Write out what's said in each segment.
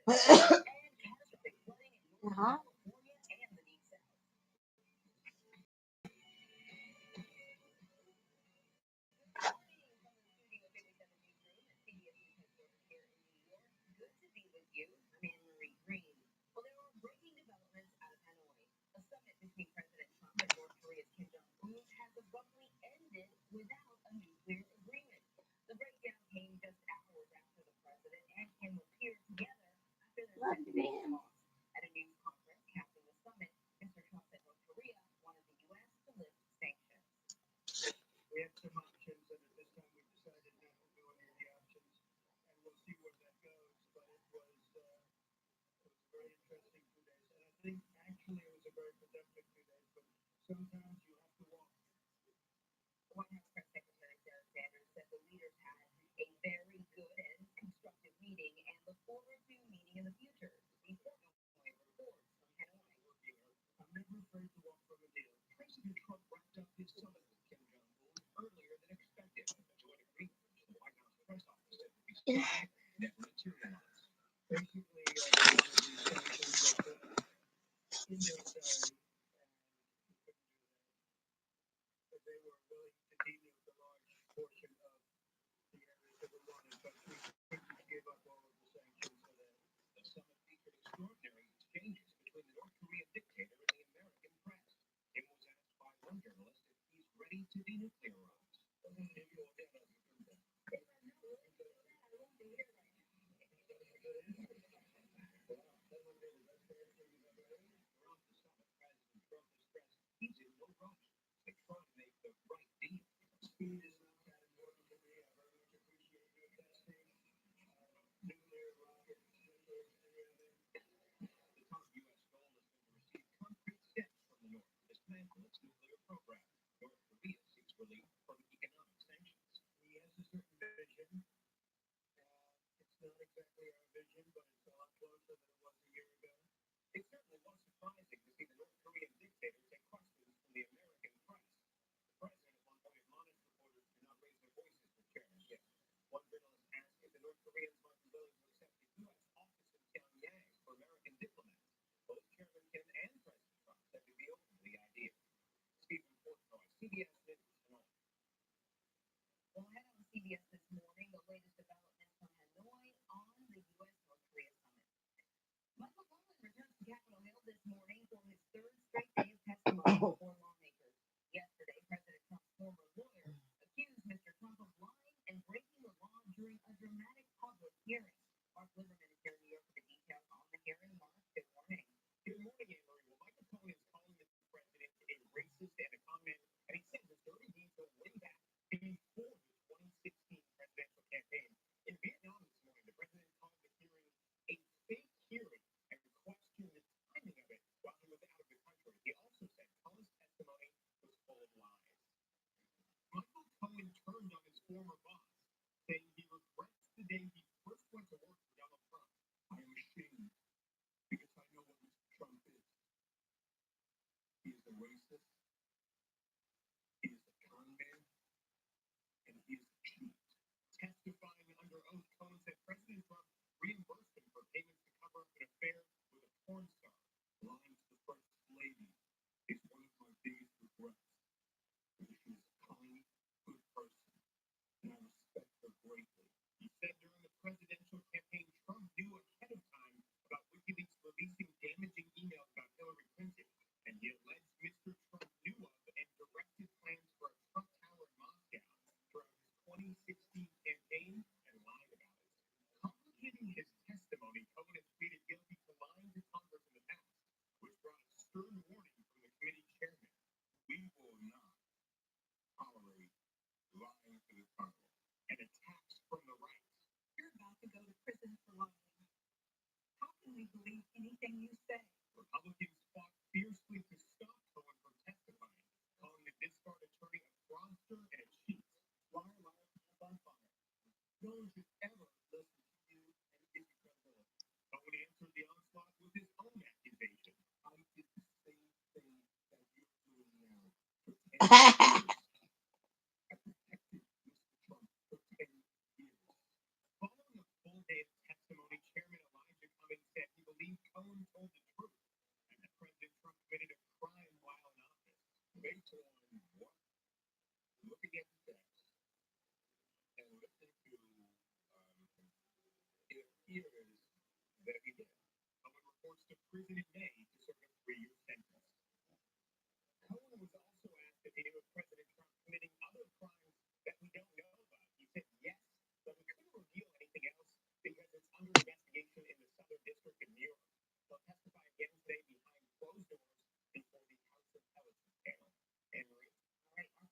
Uh-huh. Lucky them.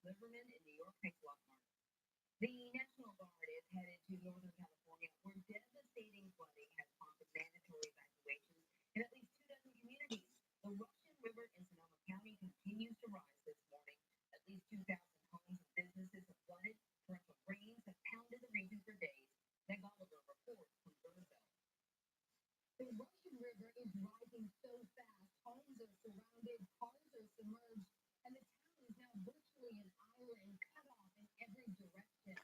Liberman in New York. Thanks a lot, Mark. The National Guard is headed to Northern California, where devastating flooding has prompted mandatory evacuations in at least 2 dozen communities. The Russian River in Sonoma County continues to rise this morning. At least 2,000 homes and businesses have flooded. Torrential rains have pounded the region for days. Meg Oliver reports from Gurnville. The Russian River is rising so fast, homes are surrounded, cars are submerged, and the town is now virtually an island cut off in every direction.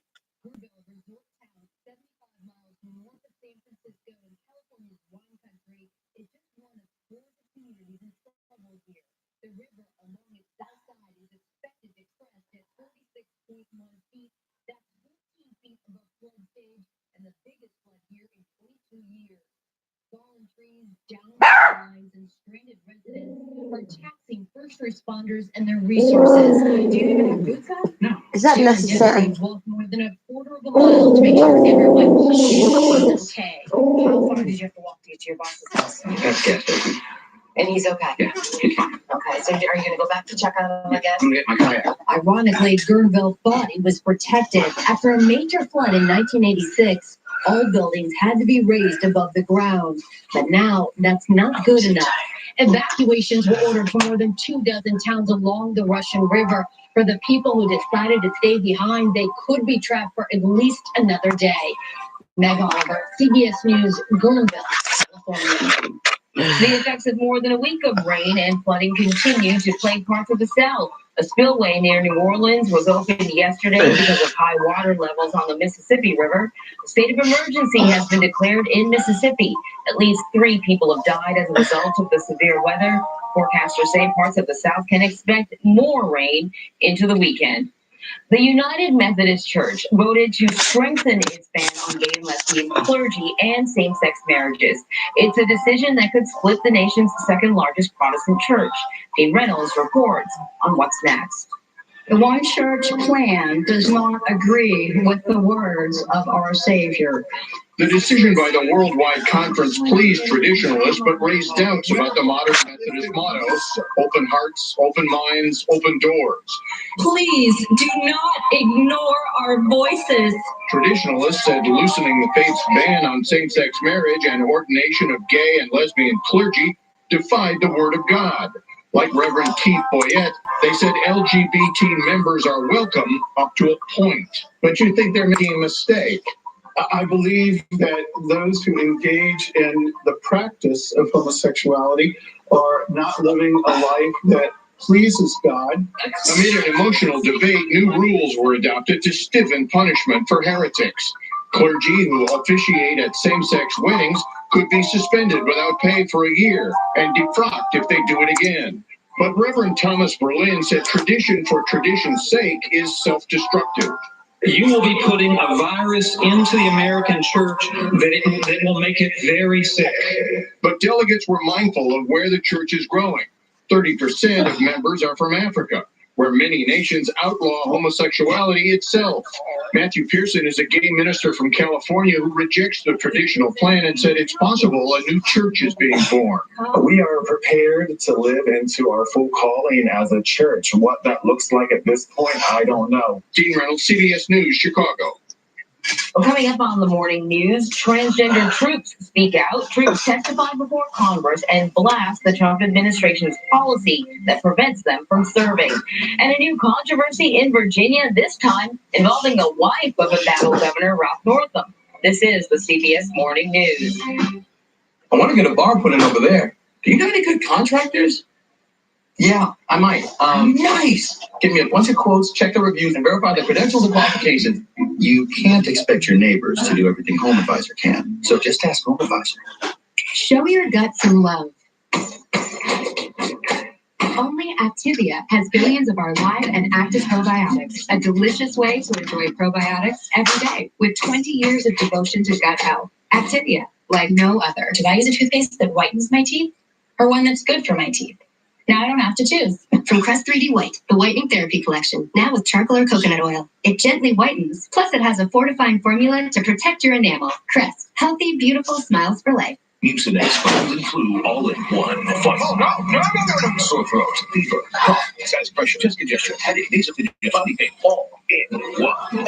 Gurnville, a resort town 75 miles north of San Francisco in California's wine country, is just one of scores of communities in trouble here. The river along its south side is expected to crest at 46.1 feet. That's 14 feet above flood stage and the biggest flood here in 22 years. Fallen trees, downed lines, and stranded residents are taxing first responders and their resources. Do you even have boots on? No. Is that necessary? Walked more than a quarter of a mile to make sure everyone is okay. How far did you have to walk to get to your boss's house? Yes. And he's okay? Yeah, he's fine. Okay, so are you going to go back to check on him again? I'm gonna get my kayak. Ironically, Gurnville thought it was protected. After a major flood in 1986, all buildings had to be raised above the ground. But now, that's not good enough. Evacuations were ordered for more than 2 dozen towns along the Russian River. For the people who decided to stay behind, they could be trapped for at least another day. Meg Oliver, CBS News, Gurnville, California. The effects of more than a week of rain and flooding continue to plague parts of the South. A spillway near New Orleans was opened yesterday because of high water levels on the Mississippi River. A state of emergency has been declared in Mississippi. At least 3 people have died as a result of the severe weather. Forecasters say parts of the South can expect more rain into the weekend. The United Methodist Church voted to strengthen its ban on gay and lesbian clergy and same-sex marriages. It's a decision that could split the nation's second largest Protestant church. Dean Reynolds reports on what's next. The One Church plan does not agree with the words of our Savior. The decision by the Worldwide Conference pleased traditionalists, but raised doubts about the modern Methodist motto, open hearts, open minds, open doors. Please do not ignore our voices. Traditionalists said loosening the faith's ban on same-sex marriage and ordination of gay and lesbian clergy defied the Word of God. Like Reverend Keith Boyette, they said LGBT members are welcome up to a point. But you think they're making a mistake? I believe that those who engage in the practice of homosexuality are not living a life that pleases God. Amid an emotional debate, new rules were adopted to stiffen punishment for heretics. Clergy who officiate at same-sex weddings could be suspended without pay for a year and defrocked if they do it again. But Reverend Thomas Berlin said tradition for tradition's sake is self-destructive. You will be putting a virus into the American church that will make it very sick. But delegates were mindful of where the church is growing. 30% of members are from Africa, where many nations outlaw homosexuality itself. Matthew Pearson is a gay minister from California who rejects the traditional plan and said it's possible a new church is being born. We are prepared to live into our full calling as a church. What that looks like at this point, I don't know. Dean Reynolds, CBS News, Chicago. Well, coming up on the morning news, transgender troops speak out. Troops testify before Congress and blast the Trump administration's policy that prevents them from serving. And a new controversy in Virginia, this time involving the wife of embattled Governor Ralph Northam. This is the CBS Morning News. I want to get a bar put in over there. Do you know any good contractors? Yeah, I might. Nice. Give me a bunch of quotes, check the reviews, and verify the credentials and qualifications. You can't expect your neighbors to do everything HomeAdvisor can. So just ask HomeAdvisor. Show your gut some love. Only Activia has billions of our live and active probiotics, a delicious way to enjoy probiotics every day with 20 years of devotion to gut health. Activia, like no other. Did I use a toothpaste that whitens my teeth or one that's good for my teeth? Now I don't have to choose. From Crest 3D White, the whitening therapy collection, now with charcoal or coconut oil. It gently whitens, plus it has a fortifying formula to protect your enamel. Crest, healthy, beautiful smiles for life. Mucinex cold and flu all in one. No. Sore throat, fever, cough, excess pressure, chest congestion, headache, nasopharyngitis, body pain, all in one.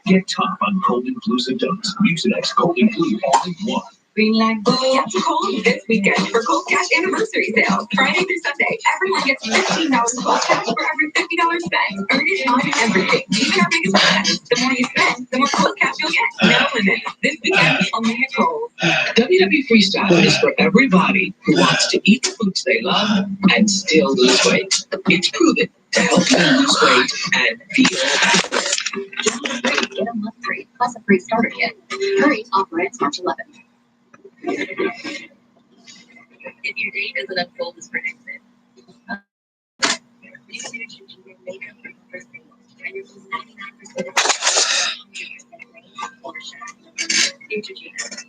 Get top on cold and flu symptoms. Mucinex cold and flu all in one. Green light, catch a cold this weekend for Cold Cash Anniversary Sale. Friday through Sunday, everyone gets $15 Cold Cash for every $50 spent. Earn it on everything, even our biggest plans. The more you spend, the more Cold Cash you'll get. No limit. This weekend, only at Kohl's. WW Freestyle is for everybody who wants to eat the foods they love and still lose weight. It's proven to help you lose weight and feel better. Get a month free, plus a free starter kit. Hurry, offer ends March 11th. If your day doesn't unfold as predicted, you can do makeup for singles, and you're just 99% Neutrogena.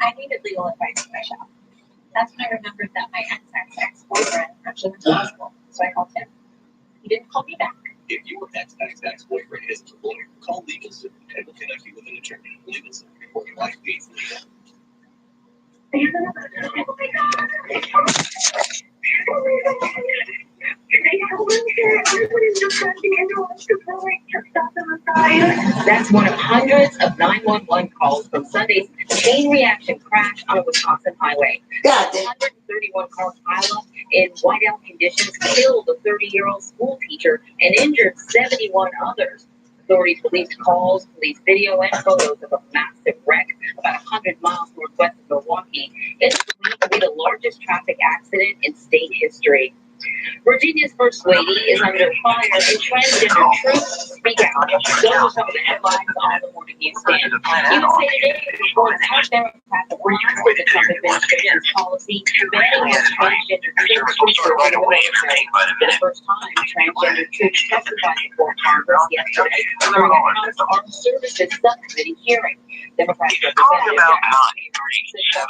I needed legal advice for my shop. That's when I remembered that my ex-boyfriend actually went to law school, so I called him. He didn't call me back. If your ex-boyfriend isn't a lawyer, call LegalZoom and we'll connect you with an attorney. LegalZoom, where your life meets legal. That's one of hundreds of 911 calls from Sunday's chain reaction crash on a Wisconsin highway. 131 car pileup in whiteout conditions killed a 30-year-old school teacher and injured 71 others. Authorities released calls, police video, and photos of a massive wreck about 100 miles northwest of Milwaukee. It's believed to be the largest traffic accident in state history. Virginia's First Lady is under fire as transgender troops speak out. Those are some of the headlines on the morning newsstand. Even say today, reports have Democrats aligned with the Trump administration's policy banning transgender troops from serving war. For the first time, transgender troops testified before Congress yesterday during a House Armed Services Subcommittee hearing. Democrats representative Jack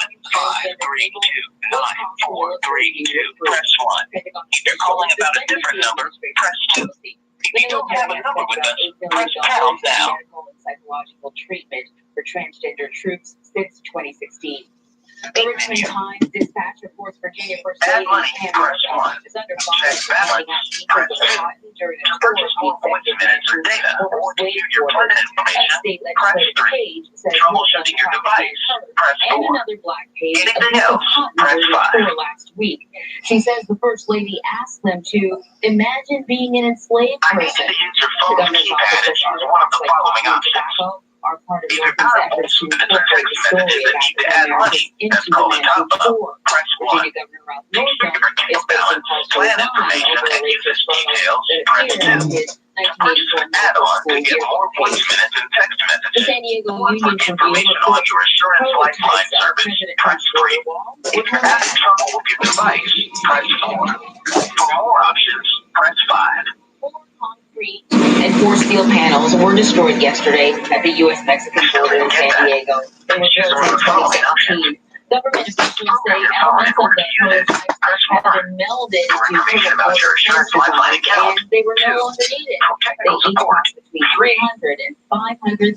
Press 1. If you're calling about a different number, press 2. If you don't have a number with us, press pound now. Medical and psychological treatment for transgender troops since 2016. The Richmond Times Dispatch reports Virginia First Lady Pamela is under fire for calling out teachers of Cotton during a tour of the executive mansion for her slave quarters. State legislative page says Troubleshooting your device, press 4. and another black page Anything of else, Cotton press during a 5. tour last week. She says the First Lady asked them to imagine being an enslaved I need person. you to use your The phone's governor's keypad office and says choose one of the artifacts like following coffee and options. tobacco are part of These are Norton's powerful, efforts to and it's our incorporate the text story messages that of need to add African money. Americans into That's the called a national top-up. core. Press 1. Virginia Governor Ralph To Northam check your is cable facing balance, partial plan fine information, over a and racist usage photo details, that press appeared 2. on his Purchase 1984 an medical add-on school to get yearbook more voice page. minutes and text The messages. San Diego For Union Tribune information on reports your Assurance prototypes Lifeline of service, President press Trump's 3. wall If were you're having trouble with your device, press 4. For more options, press 5. 4 concrete and 4 steel panels were destroyed yesterday at the U.S.-Mexican border in San Diego. They were built in 2017. Government officials say elements of the prototypes have been melded to information current about border your Assurance fence Lifeline designs, account. and they were no longer needed. They each cost between $300,000 and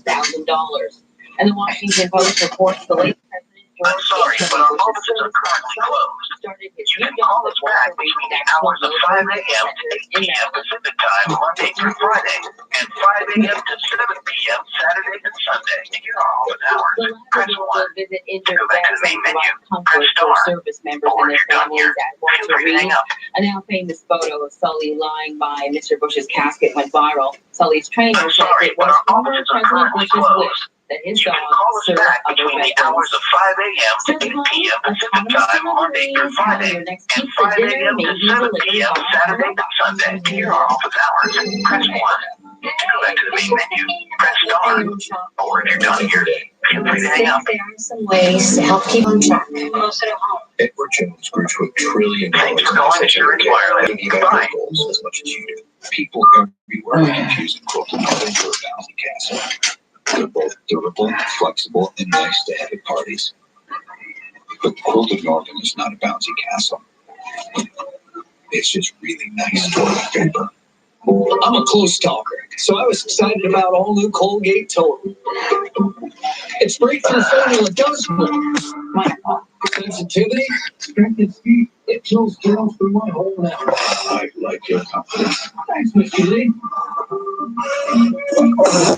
$500,000. And the Washington Post reports the late President I'm George sorry, H.W. but our Bush's offices are currently closed. started his You new can job call at us back Walter Reed between the National hours of 5 Military a.m. to Center 8 in p.m. Maryland. Pacific Time, Monday through Friday, and 5 a.m. to 7 p.m. Saturday and Sunday. Here are all the hours. The Press Labrador 1. will visit injured Go back to vets the and main menu. provide comfort Press for star. service members Or and if their you're done families here, at feel Walter free to hang Reed. up. A now famous photo of Sully lying by Mr. Bush's casket went viral. Sully's trainer I'm said sorry, it but was our former offices are President currently Bush's closed. wish that his You dog can call us serve back other between the veterans. hours of 5 a.m. to 8 p.m. Pacific Time, Monday through Friday, Your next and pizza 5 dinner a.m. may to be 7 delivered p.m. by Saturday and Sunday. Here are office hours. Press 1. To go back to the main menu, press star. Or if you're done here, feel free to hang up. There are some ways to help keep on track. Most at home. Edward Jones grew to $1 trillion Thanks for calling Assurance Wireless. Goodbye. goals as much as you do. People everywhere are confusing quote Valley Castle. They're both durable, flexible, and nice to have at parties. But the quilted Norton is not a bouncy castle. It's just really nice toilet paper. I'm a close talker, so I was excited about all new Colgate Total. Its breakthrough formula does more. Wonderful. Sensitivity, strength and speed, it kills germs through my whole mouth. I like your company. Thanks, Mr. Lee.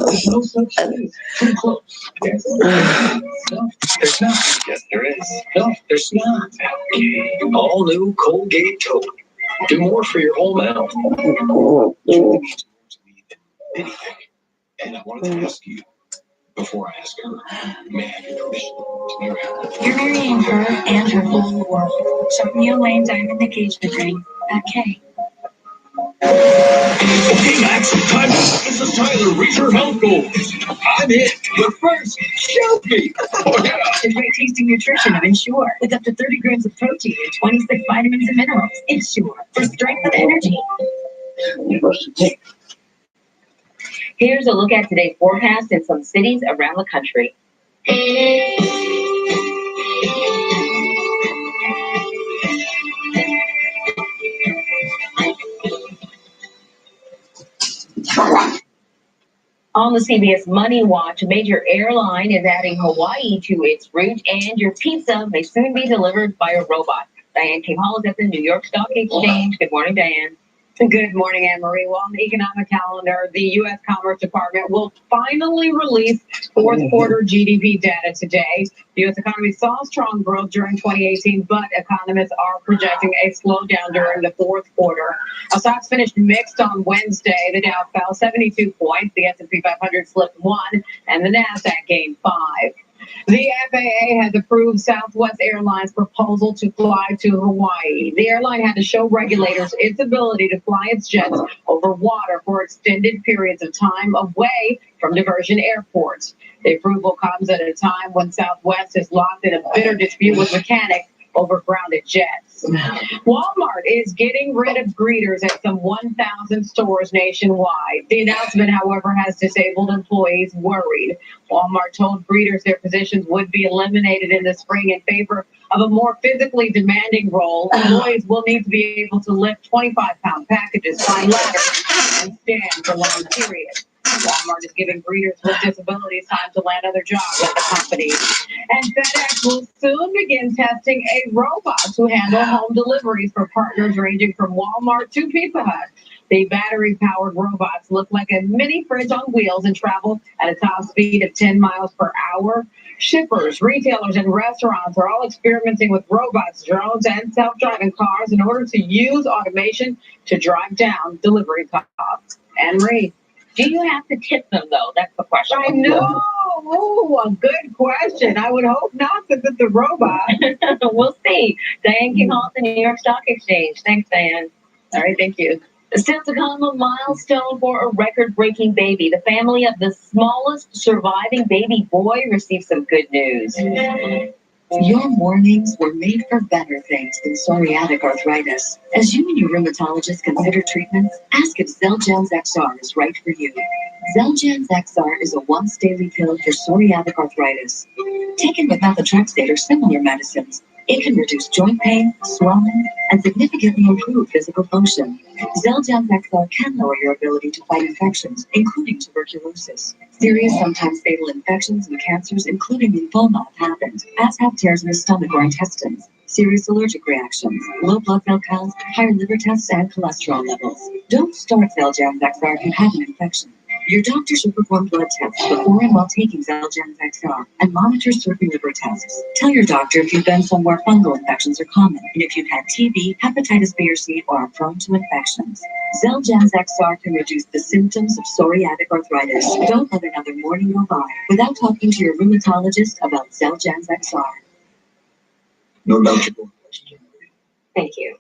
There's no such thing. Too close. Yes. No, there's not. Yes, there is. No, there's not. Okay. All new Colgate Total. Do more for your whole mouth. Anything. And I wanted to ask you, before I ask her, may I have your permission to marry her? You're marrying her and her whole world. Show me a lane diamond engagement ring. Okay. Okay, Max, time to this is Tyler, reach your health goals. I'm in. But first, show me. Oh, yeah. The great tasting nutrition of Ensure with up to 30 grams of protein and 26 vitamins and minerals. Ensure for strength and energy. Here's a look at today's forecast in some cities around the country. On the CBS Money Watch, a major airline is adding Hawaii to its route, and your pizza may soon be delivered by a robot. Diane King Hall is at the New York Stock Exchange. Good morning, Diane. Good morning, Anne-Marie. Well, on the economic calendar, the U.S. Commerce Department will finally release fourth quarter GDP data today. The U.S. economy saw strong growth during 2018, but economists are projecting a slowdown during the fourth quarter. Stocks finished mixed on Wednesday. The Dow fell 72 points, the S&P 500 slipped 1, and the NASDAQ gained 5. The FAA has approved Southwest Airlines' proposal to fly to Hawaii. The airline had to show regulators its ability to fly its jets over water for extended periods of time away from diversion airports. The approval comes at a time when Southwest is locked in a bitter dispute with mechanics over grounded jets. Walmart is getting rid of greeters at some 1,000 stores nationwide. The announcement, however, has disabled employees worried. Walmart told greeters their positions would be eliminated in the spring in favor of a more physically demanding role. Employees will need to be able to lift 25-pound packages, climb ladders, and stand for long periods. Walmart is giving greeters with disabilities time to land other jobs at the company. And FedEx will soon begin testing a robot to handle home deliveries for partners ranging from Walmart to Pizza Hut. The battery-powered robots look like a mini fridge on wheels and travel at a top speed of 10 miles per hour. Shippers, retailers, and restaurants are all experimenting with robots, drones, and self-driving cars in order to use automation to drive down delivery costs. Anne-Marie. Do you have to tip them, though? That's the question. I know. Oh, a good question. I would hope not, because it's a robot. We'll see. Diane King Hall at the New York Stock Exchange. Thanks, Diane. All right, thank you. Still to come, a milestone for a record-breaking baby. The family of the smallest surviving baby boy received some good news. Your mornings were made for better things than psoriatic arthritis. As you and your rheumatologist consider treatments, ask if Xeljanz XR is right for you. Xeljanz XR is a once-daily pill for psoriatic arthritis. Taken with methotrexate or similar medicines, it can reduce joint pain, swelling, and significantly improve physical function. Xeljanz XR can lower your ability to fight infections, including tuberculosis. Serious, sometimes fatal infections and cancers, including lymphoma, have happened, as have tears in the stomach or intestines, serious allergic reactions, low blood cell counts, higher liver tests, and cholesterol levels. Don't start Xeljanz XR if you have an infection. Your doctor should perform blood tests before and while taking Xeljanz XR and monitor certain liver tests. Tell your doctor if you've been somewhere fungal infections are common and if you've had TB, hepatitis B or C, or are prone to infections. Xeljanz XR can reduce the symptoms of psoriatic arthritis. Don't let another morning go by without talking to your rheumatologist about Xeljanz XR. No doubt you're going to question. Thank you.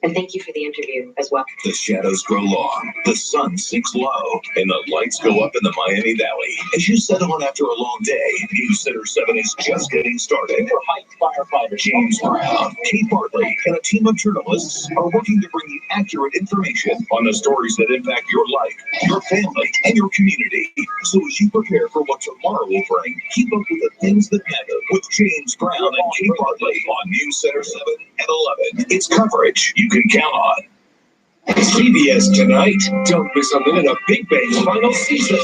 And thank you for the interview as well. The shadows grow long, the sun sinks low, and the lights go up in the Miami Valley. As you settle in after a long day, News Center 7 is just getting started. Your Heights firefighter James Brown, Kate Bartley, and a team of journalists are working to bring you accurate information on the stories that impact your life, your family, and your community. So as you prepare for what tomorrow will bring, keep up with the things that matter with James Brown and Kate Bartley on News Center 7 at 11. It's coverage you can count on. CBS Tonight. Don't miss a minute of Big Bang's final season.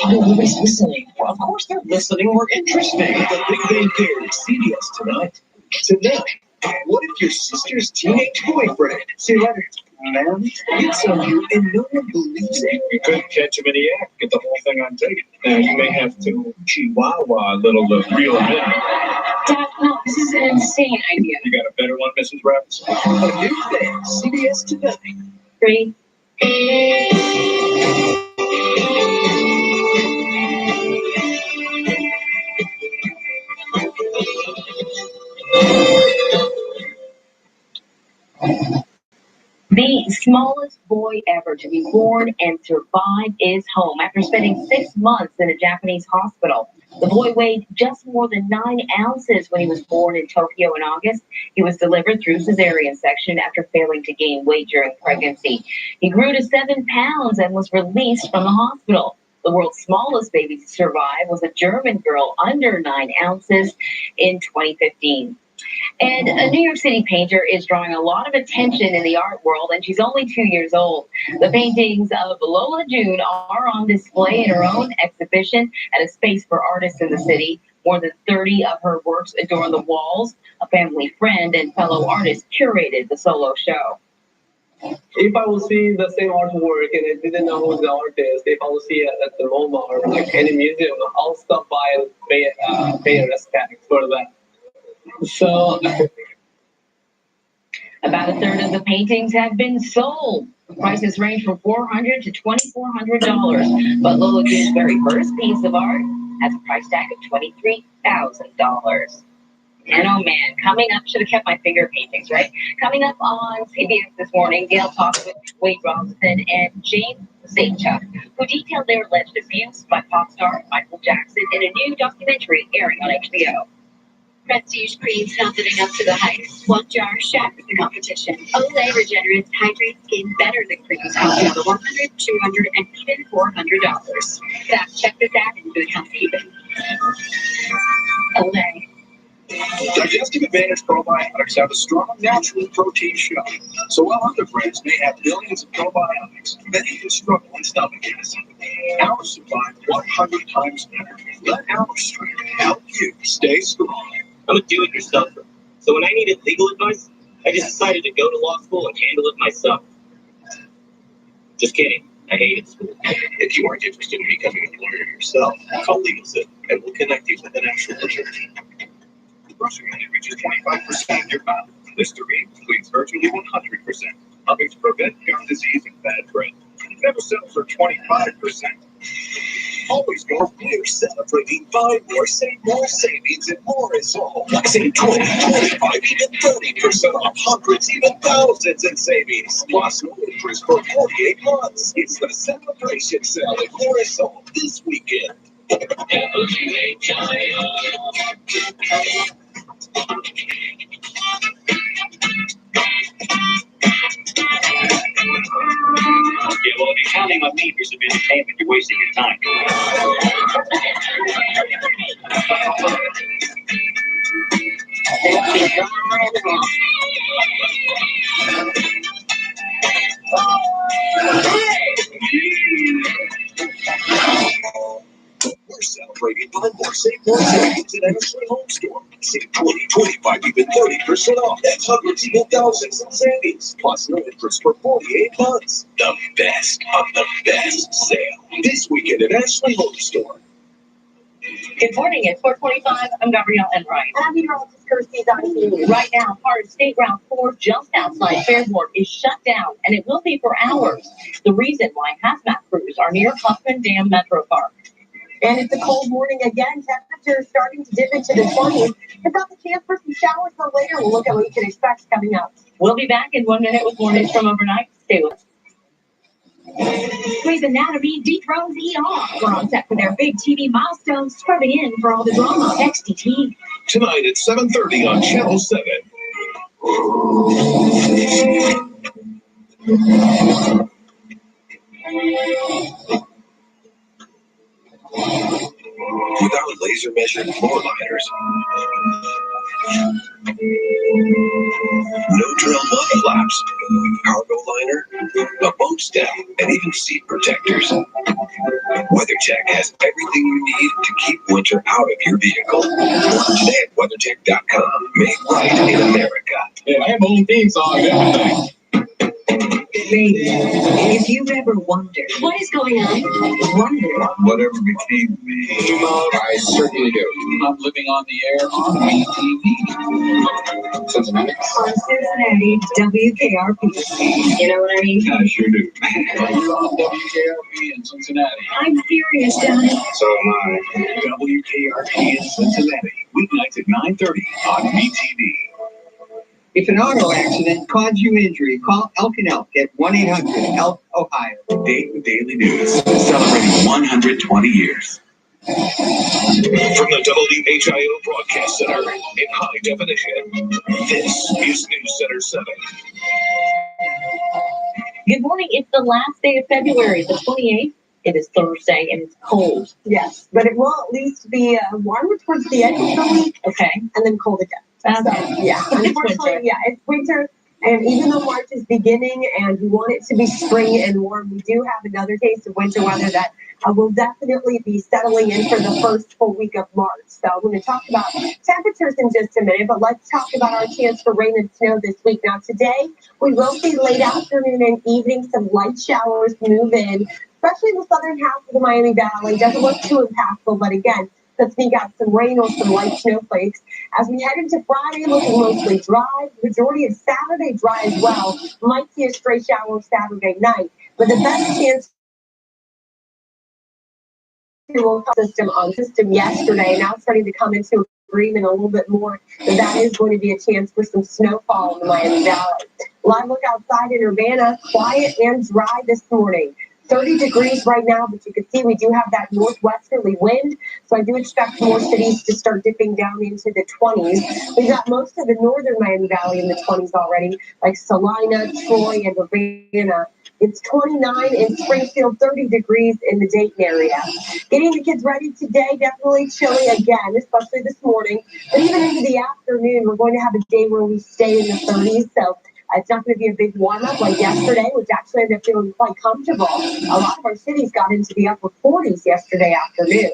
Nobody's listening. Well, of course they're listening. We're interesting. The Big Bang Theory, CBS Tonight. Tonight, what if your sister's teenage boyfriend, see you later, man, hits on you and no one believes it? You couldn't catch him in the act. Get the whole thing on tape. Now you may have to chihuahua a little to reel him in. Dad, no, this is an insane idea. You got a better one, Mrs. Rabbit? A new thing, CBS Tonight. 3. The smallest boy ever to be born and survive is home after spending 6 months in a Japanese hospital. The boy weighed just more than 9 ounces when he was born in Tokyo in August. He was delivered through cesarean section after failing to gain weight during pregnancy. He grew to 7 pounds and was released from the hospital. The world's smallest baby to survive was a German girl under 9 ounces in 2015. And a New York City painter is drawing a lot of attention in the art world, and she's only 2 years old. The paintings of Lola June are on display in her own exhibition at a space for artists in the city. More than 30 of her works adorn the walls. A family friend and fellow artist curated the solo show. If I will see the same artwork and I didn't know who's the artist, if I will see it at the MoMA or like any museum, I'll stop by and pay respect for that. So, about a third of the paintings have been sold. Prices range from $400 to $2,400, but Lola June's very first piece of art has a price tag of $23,000. And oh man, coming up, should have kept my finger paintings, right? Coming up on CBS this morning, Gail talks with Wade Robinson and James Zainchuk, who detailed their alleged abuse by pop star Michael Jackson in a new documentary airing on HBO. Prestige creams not living up to the hype. One jar shatters the competition. Olay Regenerate hydrates skin better than creams costing over $100, $200, and even $400. Fact check this ad in good housekeeping. Olay. Digestive Advantage probiotics have a strong natural protein shell. So while other brands may have billions of probiotics, many can struggle in stomach acid. Ours survive 100 times better. Let our strength help you stay strong. I'm a do-it-yourselfer. So when I needed legal advice, I just decided to go to law school and handle it myself. Just kidding. I hated school. If you aren't interested in becoming a lawyer yourself, call LegalZip and we'll connect you with an actual attorney. Brushing only reaches 25% of your mouth. Listerine cleans virtually 100%, helping to prevent gum disease and bad breath. It never settles for 25%. Always go clear, celebrating 5 more, save more savings, and more is all. Save 20, 25, even 30% off hundreds, even thousands in savings. Plus, no interest for 48 months. It's the celebration sale at Corisol this weekend. Yeah, well, if you're counting on me for some entertainment, you're wasting your time. We're celebrating 5 more, save more savings at Ashley Home Store. Save 20, 25, even 30% off. That's hundreds, even thousands in savings. Plus no interest for 48 months. The best of the best sale this weekend at Ashley Home Store. Good morning, it's 4:25. I'm Gabrielle Enright. I'm meteorologist Kirsty Donahue. Right now, part of State Route 4 just outside Fairport is shut down, and it will be for hours. The reason why hazmat crews are near Huffman Dam Metro Park. And it's a cold morning again. Temperatures starting to dip into the 20s. It's got the chance for some showers for later. We'll look at what you can expect coming up. We'll be back in 1 minute with more news from overnight. Stay with us. Grey's Anatomy dethrones ER. We're on set for their big TV milestone, scrubbing in for all the drama. XTT. Tonight at 7:30 on Channel 7. With our laser measured floor liners, no drill mud flaps, cargo liner, a bump step, and even seat protectors. WeatherTech has everything you need to keep winter out of your vehicle. Order today at WeatherTech.com. Made right in America. Yeah, I have my own theme song and everything. If you've ever wondered what is going on, wonder. Whatever became me, I certainly do. I'm living on the air on WTV. Cincinnati. On Cincinnati, WKRP. You know what I mean? I sure do. You're on WKRP in Cincinnati. I'm serious, Johnny. So am I. WKRP in Cincinnati. Weeknights at 9:30 on WTV. If an auto accident caused you injury, call Elk & Elk at 1-800-ELK, Ohio. Dayton Daily News, celebrating 120 years. From the WHIO Broadcast Center in high definition, this is News Center 7. Good morning. It's the last day of February, the 28th. It is Thursday and it's cold. Yes, but it will at least be warmer towards the end of the week. Okay. And then cold again. So, yeah, unfortunately, yeah, it's winter. And even though March is beginning and we want it to be spring and warm, we do have another taste of winter weather that will definitely be settling in for the first full week of March. So I'm going to talk about temperatures in just a minute, but let's talk about our chance for rain and snow this week. Now, today, we will see late afternoon and evening some light showers move in, especially in the southern half of the Miami Valley. Doesn't look too impactful, but again, let's sneak out some rain or some light snowflakes. As we head into Friday, looking mostly dry. Majority of Saturday dry as well. Might see a stray shower Saturday night, but the best chance system on system yesterday, now starting to come into agreement a little bit more. That is going to be a chance for some snowfall in the Miami Valley. Live look outside in Urbana, quiet and dry this morning. 30 degrees right now, but you can see we do have that northwesterly wind, so I do expect more cities to start dipping down into the 20s. We've got most of the northern Miami Valley in the 20s already, like Salina, Troy, and Urbana. It's 29 in Springfield, 30 degrees in the Dayton area. Getting the kids ready today, definitely chilly again, especially this morning. But even into the afternoon, we're going to have a day where we stay in the 30s, so it's not going to be a big warm-up like yesterday, which actually ended up feeling quite comfortable. A lot of our cities got into the upper 40s yesterday afternoon.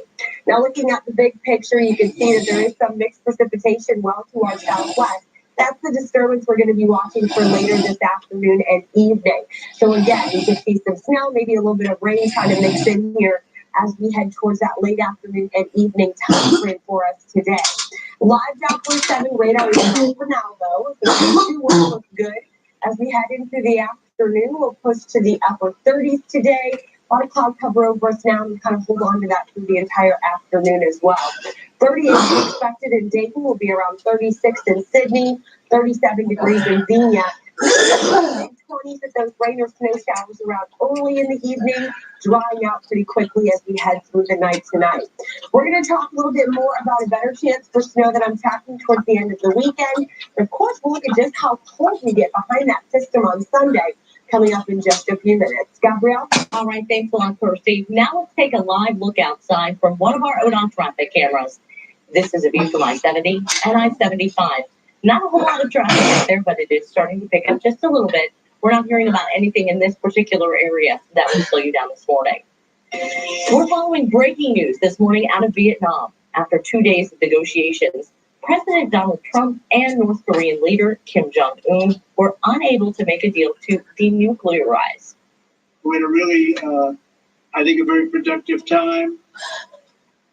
Now, looking at the big picture, you can see that there is some mixed precipitation well to our southwest. That's the disturbance we're going to be watching for later this afternoon and evening. So again, you can see some snow, maybe a little bit of rain kind of mixed in here as we head towards that late afternoon and evening time frame for us today. Live Doppler 7 radar is cool for now, though. The 2 will look good. As we head into the afternoon, we'll push to the upper 30s today. A lot of cloud cover over us now, and we kind of hold on to that through the entire afternoon as well. 38 expected in Dayton, will be around 36 in Sydney, 37 degrees in Xenia. 20s with those rain or snow showers around early in the evening, drying out pretty quickly as we head through the night tonight. We're going to talk a little bit more about a better chance for snow that I'm tracking towards the end of the weekend. And of course, we'll look at just how cold we get behind that system on Sunday, coming up in just a few minutes. Gabrielle? All right, thanks a lot, Kirsty. Now let's take a live look outside from one of our ODOT traffic cameras. This is a view from I-70 and I-75. Not a whole lot of traffic out there, but it is starting to pick up just a little bit. We're not hearing about anything in this particular area that will slow you down this morning. We're following breaking news this morning out of Vietnam. After 2 days of negotiations, President Donald Trump and North Korean leader Kim Jong-un were unable to make a deal to denuclearize. We had a really, I think, a very productive time.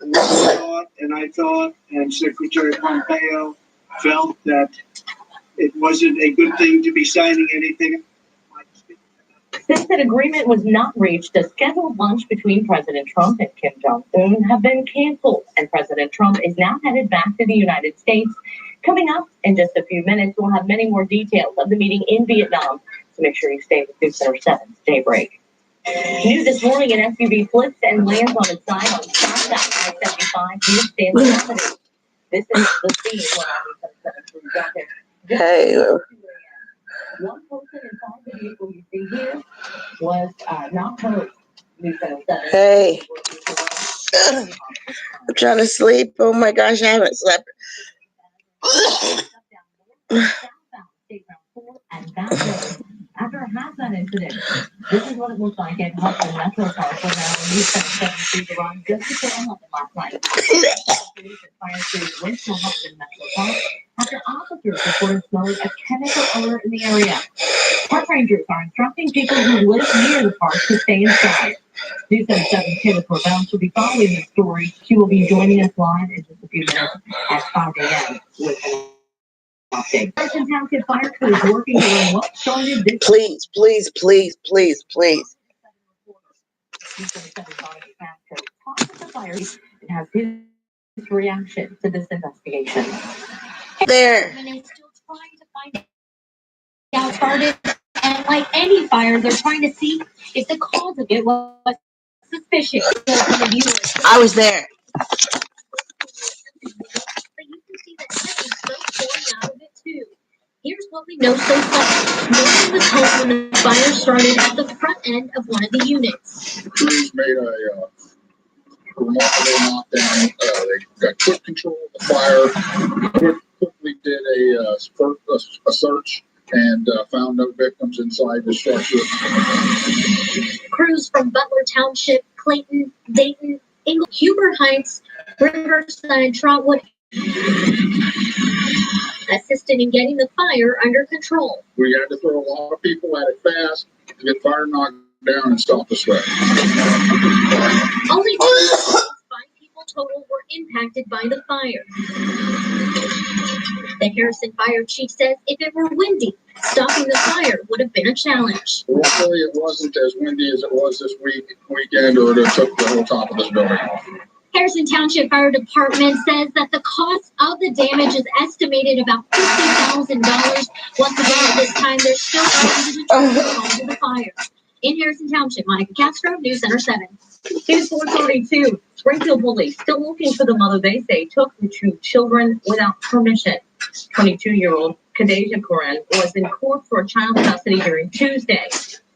And I thought, and Secretary Pompeo felt that it wasn't a good thing to be signing anything. an agreement was not reached, a scheduled lunch between President Trump and Kim Jong-un have been canceled, and President Trump is now headed back to the United States. Coming up in just a few minutes, we'll have many more details of the meeting in Vietnam, so make sure you stay with News Center 7's Daybreak. New this morning, an SUV flips and lands on its side on South I-75 near Stanley Avenue. This is the scene where News Center 7 got there. Hey. One person inside the vehicle you see here was not hurt. News Center 7. Hey. I'm trying to sleep. Oh my gosh, I haven't slept. After a hazmat incident, this is what it looks like at Hudson Metro Park, where News Center 7 street arrived just before 11 last night. Fire crews went to Hudson Metro Park after officers reported smelling a chemical odor in the area. Park rangers are instructing people who live near the park to stay inside. News Center 7's Kayla Corbell will be following this story. She will be joining us live in just a few minutes at 5 a.m. with an update. Carson Township fire crews working to learn what started this. Please, please, please, please, please. News Center 7's Bonnie Castro talks with the fire and has his reaction to this investigation. There. And they're still trying to find out what started, and like any fire, they're trying to see if the cause of it was suspicious. I was there. But you can see that heavy smoke pouring out of it too. Here's what we know so far. No one was home when the fire started at the front end of one of the units. Crews made a remarkable knockdown. They got quick control of the fire, quickly did a search, and found no victims inside the structure. Crews from Butler Township, Clayton, Dayton, Huber Heights, Riverside, Trotwood assisted in getting the fire under control. We had to throw a lot of people at it fast to get fire knocked down and stop the spread. Only 5 people total were impacted by the fire. The Harrison Fire Chief says if it were windy, stopping the fire would have been a challenge. Luckily, it wasn't as windy as it was this weekend, or it took the whole top of this building off. Harrison Township Fire Department says that the cost of the damage is estimated about $50,000. Once again, at this time, they're still trying to determine the cause of the fire. In Harrison Township, Monica Castro, News Center 7. News 432. Springfield police still looking for the mother they say took the 2 children without permission. 22-year-old Khadijah Corin was in court for child custody during Tuesday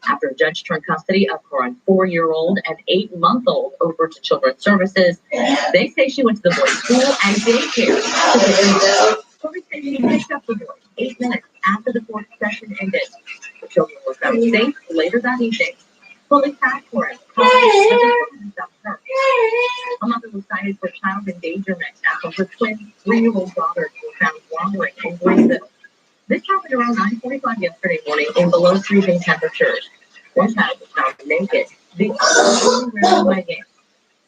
after a judge turned custody of Corin's 4-year-old and 8-month-old over to Children's Services. They say she went to the boys' school and daycare. Police say she picked up the boy 8 minutes after the court session ended. The children were found safe later that evening. Police asked for it. A mother was cited for child endangerment after her twin 3-year-old daughters were found wandering in Greenville. This happened around 9:45 yesterday morning in below freezing temperatures. One child was found naked. The other was wearing leggings.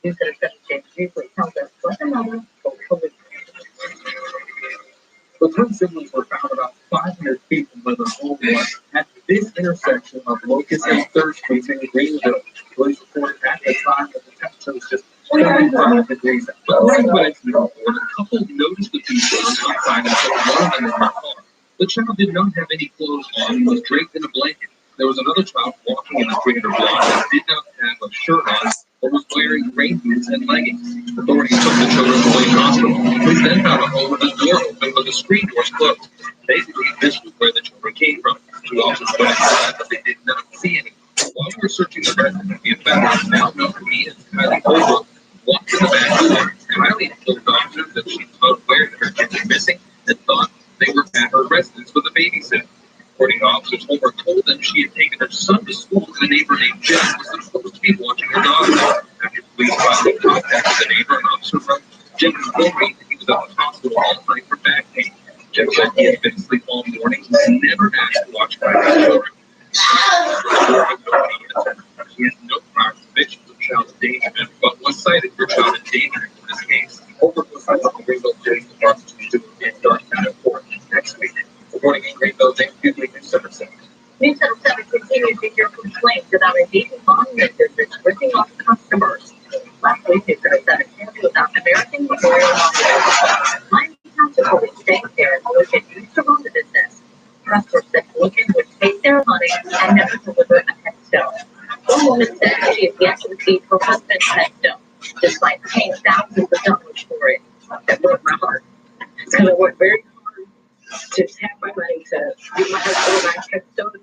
News Center 7 James Buckley tells us what the mother told police. The 10 siblings were found about 500 feet from where their home was at this intersection of Locust and 3rd Streets in Greenville. Police reported at the time that the temperature was just 35 degrees. According to an incident report, a couple noticed the 2 children outside and took one of them in their car. The child did not have any clothes on and was draped in a blanket. There was another child walking in the 300 block that did not have a shirt on but was wearing rain boots and leggings. Authorities took the children to Wayne Hospital. Police then found a home with the door open but the screen doors closed. They believe this was where the children came from. 2 officers went inside but they did not see any. While we were searching the residence, the offender, now known to me as Kylie Holbrook, walked in the back door. Kylie told officers that she was aware that her kids were missing and thought they were at her residence with a babysitter. According to officers, Holbrook told them she had taken her son to school and a neighbor named Jeff was supposed to be watching her daughter. After police finally contacted the neighbor, an officer wrote, Jeff told me that he was at the hospital all night for back pain. Jeff said he had been asleep all morning and never asked to watch by his children. He has no prior convictions of child endangerment, but was cited for child endangerment in this case. Holbrook was cited for Greenville Police Department in Dark County Court next week. Reporting in Greenville, James Buckley, News Center 7. News Center 7 continues to hear complaints about Police staying there and Logan used to run the business. Customers said Logan would take their money and never deliver a headstone. One woman said she has yet to receive her husband's headstone, despite paying thousands of dollars for it. That broke my heart. Because I worked very hard to have my money to give my husband my headstone.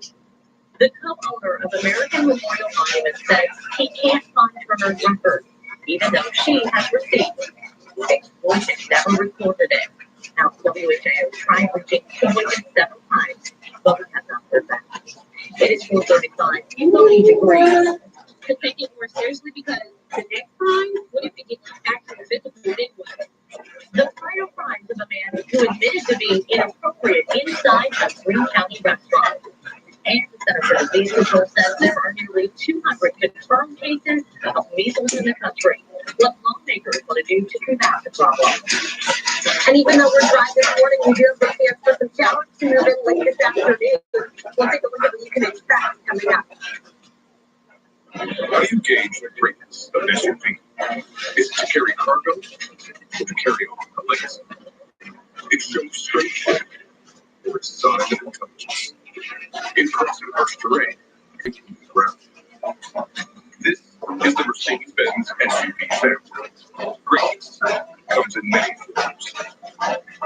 The co-owner of American Memorial Monument says he can't find her record, even though she has received. Exploitation never reported it. Now, WHIO tried reaching Logan several times, but we have not heard back. It is 4:35. 30 degrees. To take it more seriously, because the next crime, what if it gets actually physical? Then what? The final crimes of a man who admitted to being inappropriate inside a Greene County restaurant. And the Center for Disease Control says there are nearly 200 confirmed cases of measles in the country. What lawmakers want to do to combat the problem. And even though we're dry this morning, we do have the chance for some showers to move in late this afternoon. We'll take a look at what you can expect coming up. How do you gauge the greatness of an SUV? Is it to carry cargo or to carry on a legacy? It shows strength or its size of intelligence. In crossing harsh terrain, it can move ground. This is the Mercedes-Benz SUV family. Greatness comes in many forms.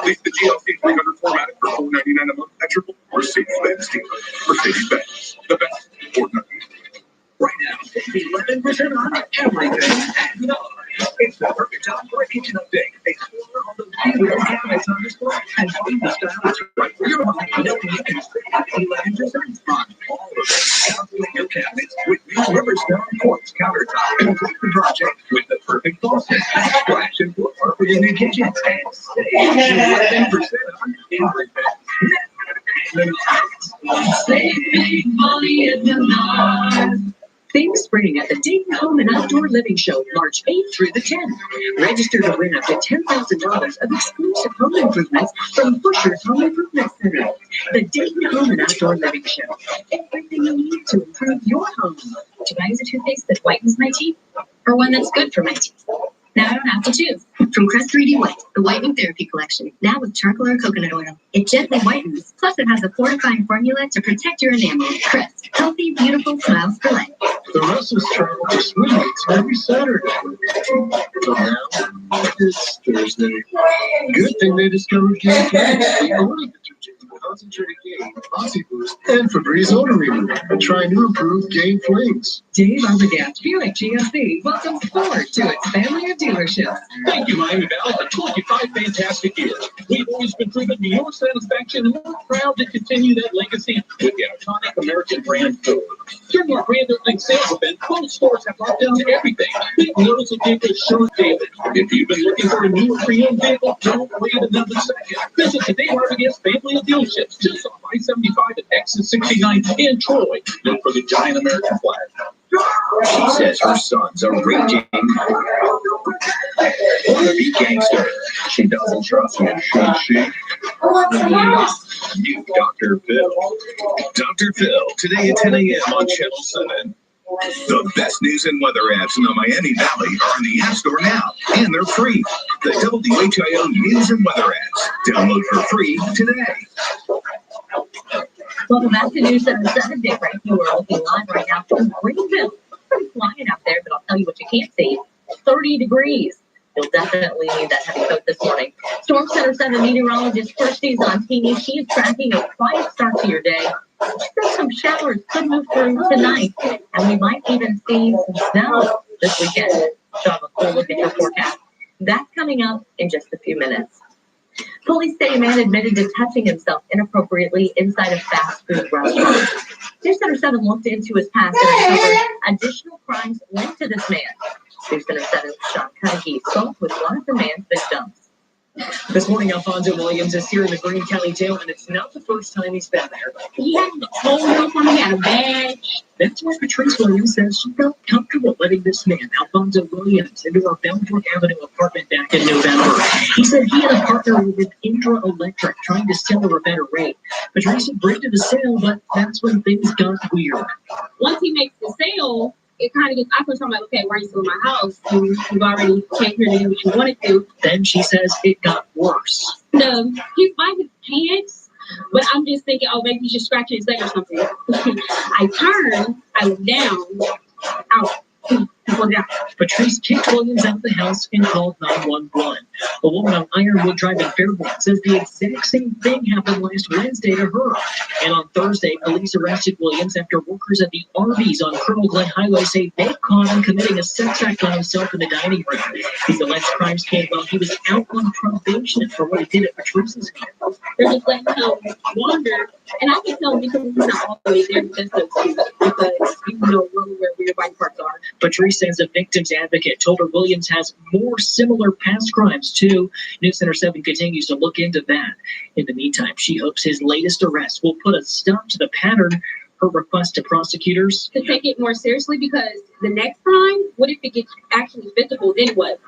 Lease the GLC 300 format for $499 a month at your Mercedes-Benz dealer. Mercedes-Benz, the best for nothing. Right now, 11% on everything and no. It's the perfect time for a kitchen update. Explore all the beautiful cabinets on display and find the style that's right for your home. Knowing you can save 11% on all of it. Calculate your cabinets with new Riverstone quartz countertop. Complete the project with the perfect faucet, backsplash, and floor for your new kitchen. And save 11% on everything. Save big money in the night. Big spring at the Dayton Home and Outdoor Living Show, March 8th through the 10th. Register to win up to $10,000 of exclusive home improvements from Busher's Home Improvement Center. The Dayton Home and Outdoor Living Show. Everything you need to improve your home. Do I use a toothpaste that whitens my teeth or one that's good for my teeth? Now I don't have to choose. From Crest 3D White, the whitening therapy collection, now with charcoal or coconut oil. It gently whitens, plus it has a fortifying formula to protect your enamel. Crest, healthy, beautiful smiles for life. The rest is travel to swim meets every Saturday. So now, it's Thursday. Good thing they discovered Gain Flings, the only detergent with concentrated Gain, OxyBoost, and Febreze odor remover. Try new improved Gain Flings. Dave Arbogast, Buick GMC, welcomes Ford to its family of dealerships. Thank you, Miami Valley, for 25 fantastic years. We've always been proven to your satisfaction, and we're proud to continue that legacy with the iconic American brand Ford. During our grand opening sales event, both stores have locked down everything. Big notice of vehicles shown daily. If you've been looking for a new or pre-owned vehicle, don't wait another second. Visit the Dave Arbogast family of dealerships just off I-75 at exit 69 in Troy. Look for the giant American flag. She says her son's a raging wannabe gangster. She doesn't trust me, should she? You Dr. Phil. Dr. Phil, today at 10 a.m. on Channel 7. The best news and weather apps in the Miami Valley are in the App Store now, and they're free. The WHIO News and Weather apps. Download for free today. Welcome back to News Center 7 Day Break. You are looking live right now from Greenville. Pretty flying out there, but I'll tell you what you can't see. 30 degrees. You'll definitely need that heavy coat this morning. Storm Center 7 meteorologist Kirsty Zontini. She is tracking a quiet start to your day. Some showers could move through tonight, and we might even see some snow this weekend. So have a full look at your forecast. That's coming up in just a few minutes. Police say a man admitted to touching himself inappropriately inside a fast food restaurant. News Center 7 looked into his past and uncovered additional crimes linked to this man. News Center 7's Sean Cudahy spoke with one of the man's victims. This morning, Alfonso Williams is here in the Greene County Jail, and it's not the first time he's been there. He had a whole uniform, he had a badge. That's why Patrice Williams says she felt comfortable letting this man, Alfonso Williams, into her Belmont Avenue apartment back in November. He said he had a partner with Indra Electric trying to sell her a better rate. Patrice agreed to the sale, but that's when things got weird. Once he makes the sale, it kind of gets awkward. So I'm like, okay, why are you still in my house? You've already came here to do what you wanted to. Then she says it got worse. He's by his pants, but I'm just thinking, oh, maybe he's just scratching his leg or something. I turned, I looked down, out. Patrice kicked Williams out of the house and called 911. A woman on Ironwood Drive in Fairborn says the exact same thing happened last Wednesday to her. And on Thursday, police arrested Williams after workers at the Arby's on Colonel Glenn Highway say they caught him committing a sex act on himself in the dining room. These alleged crimes came while he was out on probation for what he did at Patrice's house. They're just letting him wander. And I can tell because he's not all the way there because you know really where your bike parks are. Patrice says a victim's advocate told her Williams has more similar past crimes too. News Center 7 continues to look into that. In the meantime, she hopes his latest arrest will put a stop to the pattern. Her request to prosecutors to take it more seriously, because the next time, what if it gets actually physical? Then what?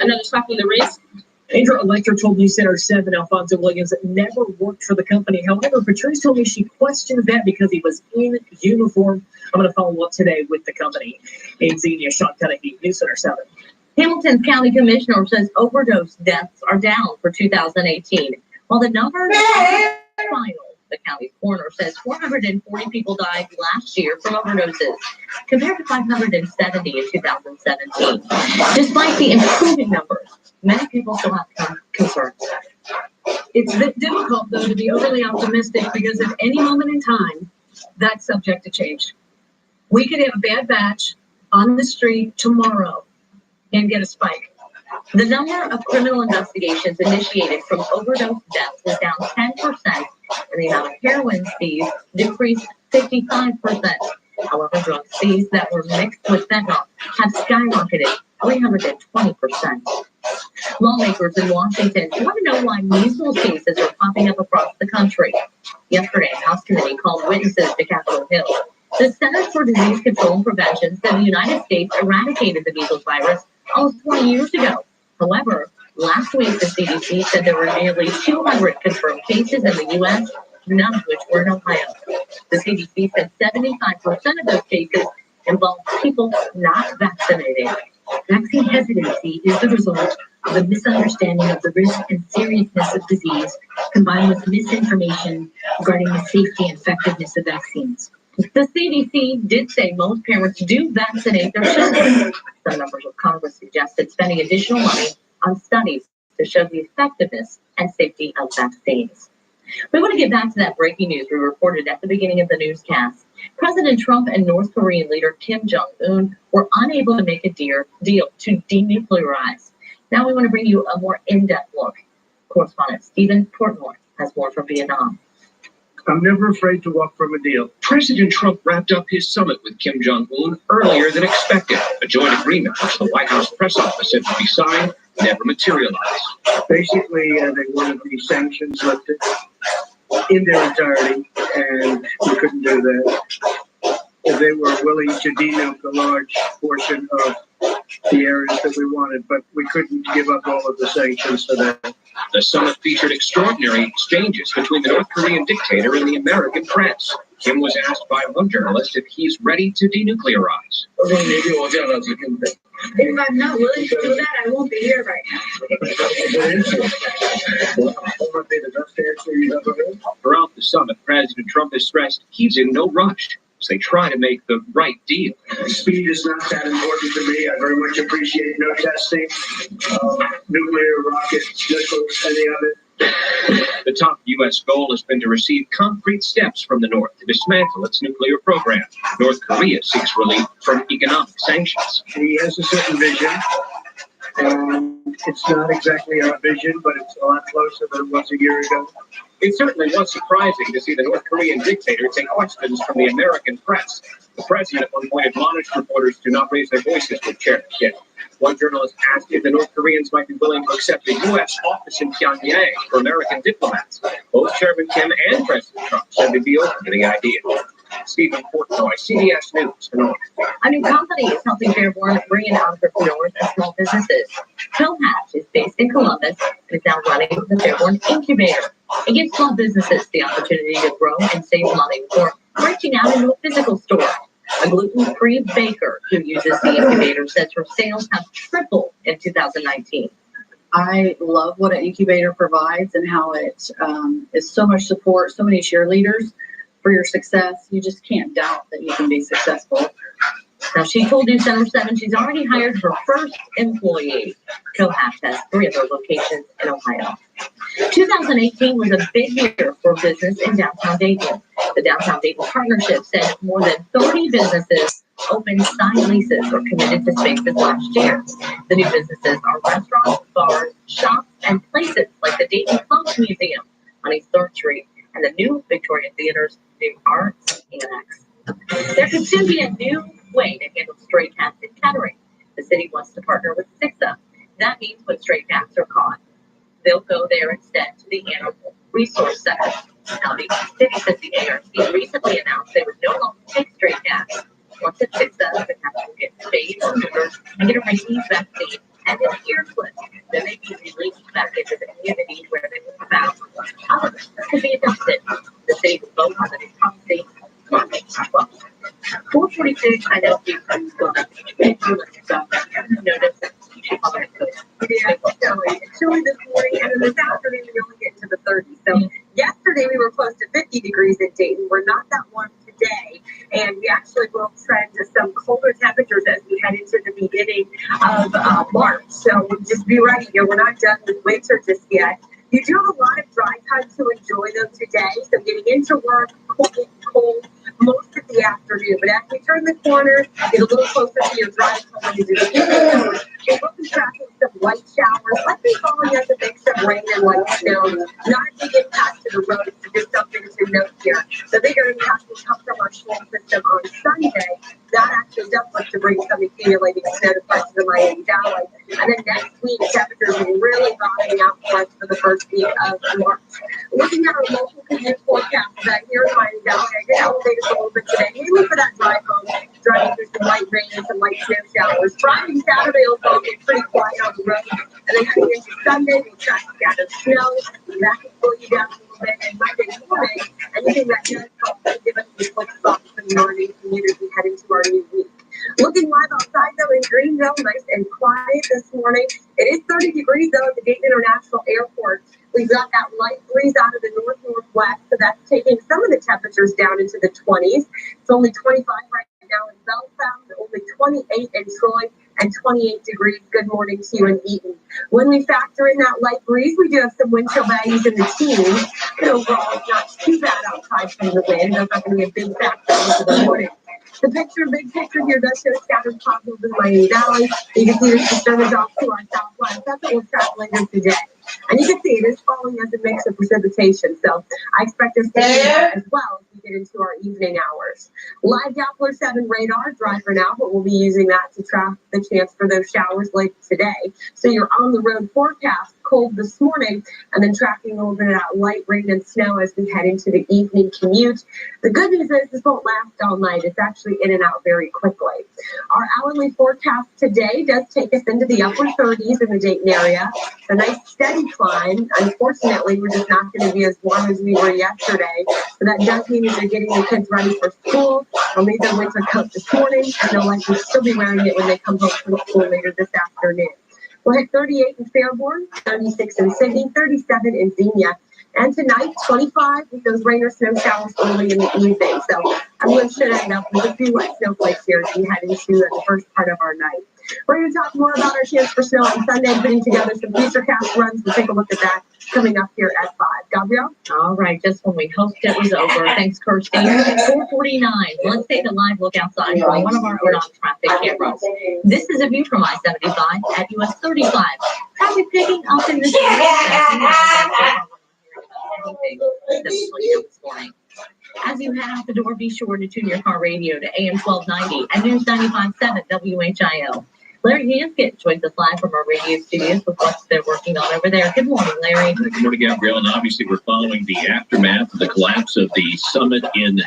Another slap on the wrist? Indra Electric told News Center 7 Alfonso Williams never worked for the company. However, Patrice told me she questioned that because he was in uniform. I'm going to follow up today with the company. In Xenia, Sean Cudahy, News Center 7. Hamilton's county commissioner says overdose deaths are down for 2018. While the numbers are final, the county's coroner says 440 people died last year from overdoses, compared to 570 in 2017. Despite the improving numbers, many people still have concerns. It's difficult, though, to be overly optimistic because at any moment in time, that's subject to change. We could have a bad batch on the street tomorrow and get a spike. The number of criminal investigations initiated from overdose deaths was down 10%, and the amount of heroin seized decreased 55%. However, drug seized that were mixed with fentanyl have skyrocketed 320%. Lawmakers in Washington want to know why measles cases are popping up across the country. Yesterday, a House committee called witnesses to Capitol Hill. The Centers for Disease Control and Prevention said the United States eradicated the measles virus almost 20 years ago. However, last week the CDC said there were nearly 200 confirmed cases in the U.S., none of which were in Ohio. The CDC said 75% of those cases involved people not vaccinated. Vaccine hesitancy is the result of a misunderstanding of the risk and seriousness of disease, combined with misinformation regarding the safety and effectiveness of vaccines. The CDC did say most parents do vaccinate their children. Some members of Congress suggested spending additional money on studies to show the effectiveness and safety of vaccines. We want to get back to that breaking news we reported at the beginning of the newscast. President Trump and North Korean leader Kim Jong-un were unable to make a deal to denuclearize. Now we want to bring you a more in-depth look. Correspondent Stephen Portnoy has more from Vietnam. I'm never afraid to walk from a deal. President Trump wrapped up his summit with Kim Jong-un earlier than expected. A joint agreement, which the White House press office said would be signed, never materialized. Basically, they wanted the sanctions lifted in their entirety, and we couldn't do that. They were willing to denuke a large portion of the areas that we wanted, but we couldn't give up all of the sanctions for that. The summit featured extraordinary exchanges between the North Korean dictator and the American press. Kim was asked by one journalist if he's ready to denuclearize. If I'm not willing to do that, I won't be here right now. Throughout the summit, President Trump has stressed he's in no rush as they try to make the right deal. Speed is not that important to me. I very much appreciate no testing, nuclear rockets, missiles, any of it. The top U.S. goal has been to receive concrete steps from the North to dismantle its nuclear program. North Korea seeks relief from economic sanctions. He has a certain vision. It's not exactly our vision, but it's a lot closer than it was a year ago. It certainly was surprising to see the North Korean dictator take questions from the American press. The president at one point admonished reporters to not raise their voices with Chairman Kim. One journalist asked if the North Koreans might be willing to accept a U.S. office in Pyongyang for American diplomats. Both Chairman Kim and President Trump said they'd be open to the idea. Stephen Portnoy, CBS News, Hanoi. A new company is helping Fairborn bring in entrepreneurs and small businesses. CoHatch is based in Columbus and is now running the Fairborn Incubator. It gives small businesses the opportunity to grow and save money before branching out into a physical store. A gluten-free baker who uses the incubator says her sales have tripled in 2019. I love what an incubator provides and how it is so much support, so many cheerleaders for your success. You just can't doubt that you can be successful. Now, she told News Center 7 she's already hired her first employee. Kohat has 3 other locations in Ohio. 2018 was a big year for business in downtown Dayton. The Downtown Dayton Partnership said more than 30 businesses opened signed leases or committed to spaces last year. The new businesses are restaurants, bars, shops, and places like the Dayton Clothes Museum on East 3rd Street and the new Victoria Theater's new Arts Annex. There could soon be a new way to handle stray cats in Kettering. The city wants to partner with SIXA. That means when stray cats are caught, they'll go there instead to the Animal Resource Center. Now, the city says the ARC recently announced they would no longer take stray cats. Once it's SIXA, the cats will get spayed or neutered and get a rabies vaccine and an ear clip. Then they can be released back into the community where they will come out. Others could be adopted. The city will vote on the new policy on May 12th. 446, I know you've gone up. Notice that you should probably go. Yeah, it's chilly this morning, and then this afternoon we only get into the 30s. So yesterday we were close to 50 degrees in Dayton. We're not that warm today, and we actually will trend to some colder temperatures as we head into the beginning of March. So just be ready here. We're not done with winter just yet. You do have a lot of dry time to enjoy them today. So getting into work, cold most of the afternoon. But as we turn the corner, get a little closer to your drive home into the evening, we're looking tracking some light showers, likely falling as a mix of rain and light snow. Not a big impact to the road, so just something to note here. The bigger impact will come from our storm system on Sunday. That actually does look to bring some accumulating snow to parts of the Miami Valley. And then next week, temperatures will really bottoming out for us for the first week of March. Looking at our local commute forecast, that here in Miami Valley, I did elevate us a little bit today, mainly for that drive home, driving through some light rain and some light snow showers. Friday and Saturday will get pretty quiet on the road. And then heading into Sunday, we'll track scattered snow. That can slow you down a little bit. And Monday morning, anything that does help to give us some quick spots for the morning commuters we head into our new week. Looking live outside though in Greenville, nice and quiet this morning. It is 30 degrees though at the Dayton International Airport. We've got that light breeze out of the northwest, so that's taking some of the temperatures down into the 20s. It's only 25 right now in Bellfound, only 28 in Troy, and 28 degrees. Good morning to you in Eaton. When we factor in that light breeze, we do have some wind chill values in the teens. But overall, it's not too bad outside from the wind. Those are going to be a big factor into the morning. The big picture here does show scattered potholes in Miami Valley. You can see this disturbance off to our southwest. That's what we'll track later today. And you can see it is falling as a mix of precipitation. So I expect us to see that as well as we get into our evening hours. Live Doppler 7 radar, dry for now, but we'll be using that to track the chance for those showers late today. So your on the road forecast, cold this morning, and then tracking a little bit of that light rain and snow as we head into the evening commute. The good news is this won't last all night. It's actually in and out very quickly. Our hourly forecast today does take us into the upper 30s in the Dayton area. It's a nice steady climb. Unfortunately, we're just not going to be as warm as we were yesterday. So that does mean that you're getting your kids ready for school. They'll need their winter coat this morning, and they'll likely still be wearing it when they come home from school later this afternoon. We'll hit 38 in Fairborn, 36 in Sydney, 37 in Xenia. And tonight, 25 with those rain or snow showers early in the evening. So everyone should end up with a few wet snowflakes here as we head into the first part of our night. We're going to talk more about our chance for snow on Sunday, putting together some futurecast runs. We'll take a look at that coming up here at 5. Gabrielle? All right, just when we hoped it was over. Thanks, Kirsty. 4:49. Let's take a live look outside from one of our non-traffic cameras. This is a view from I-75 at US 35. Traffic picking up in this area. This morning. As you head out the door, be sure to tune your car radio to AM 1290 and News 95.7 WHIO. Larry Haskett joins us live from our radio studios with what they're working on over there. Good morning, Larry. Good morning, Gabrielle. And obviously, we're following the aftermath of the collapse of the summit in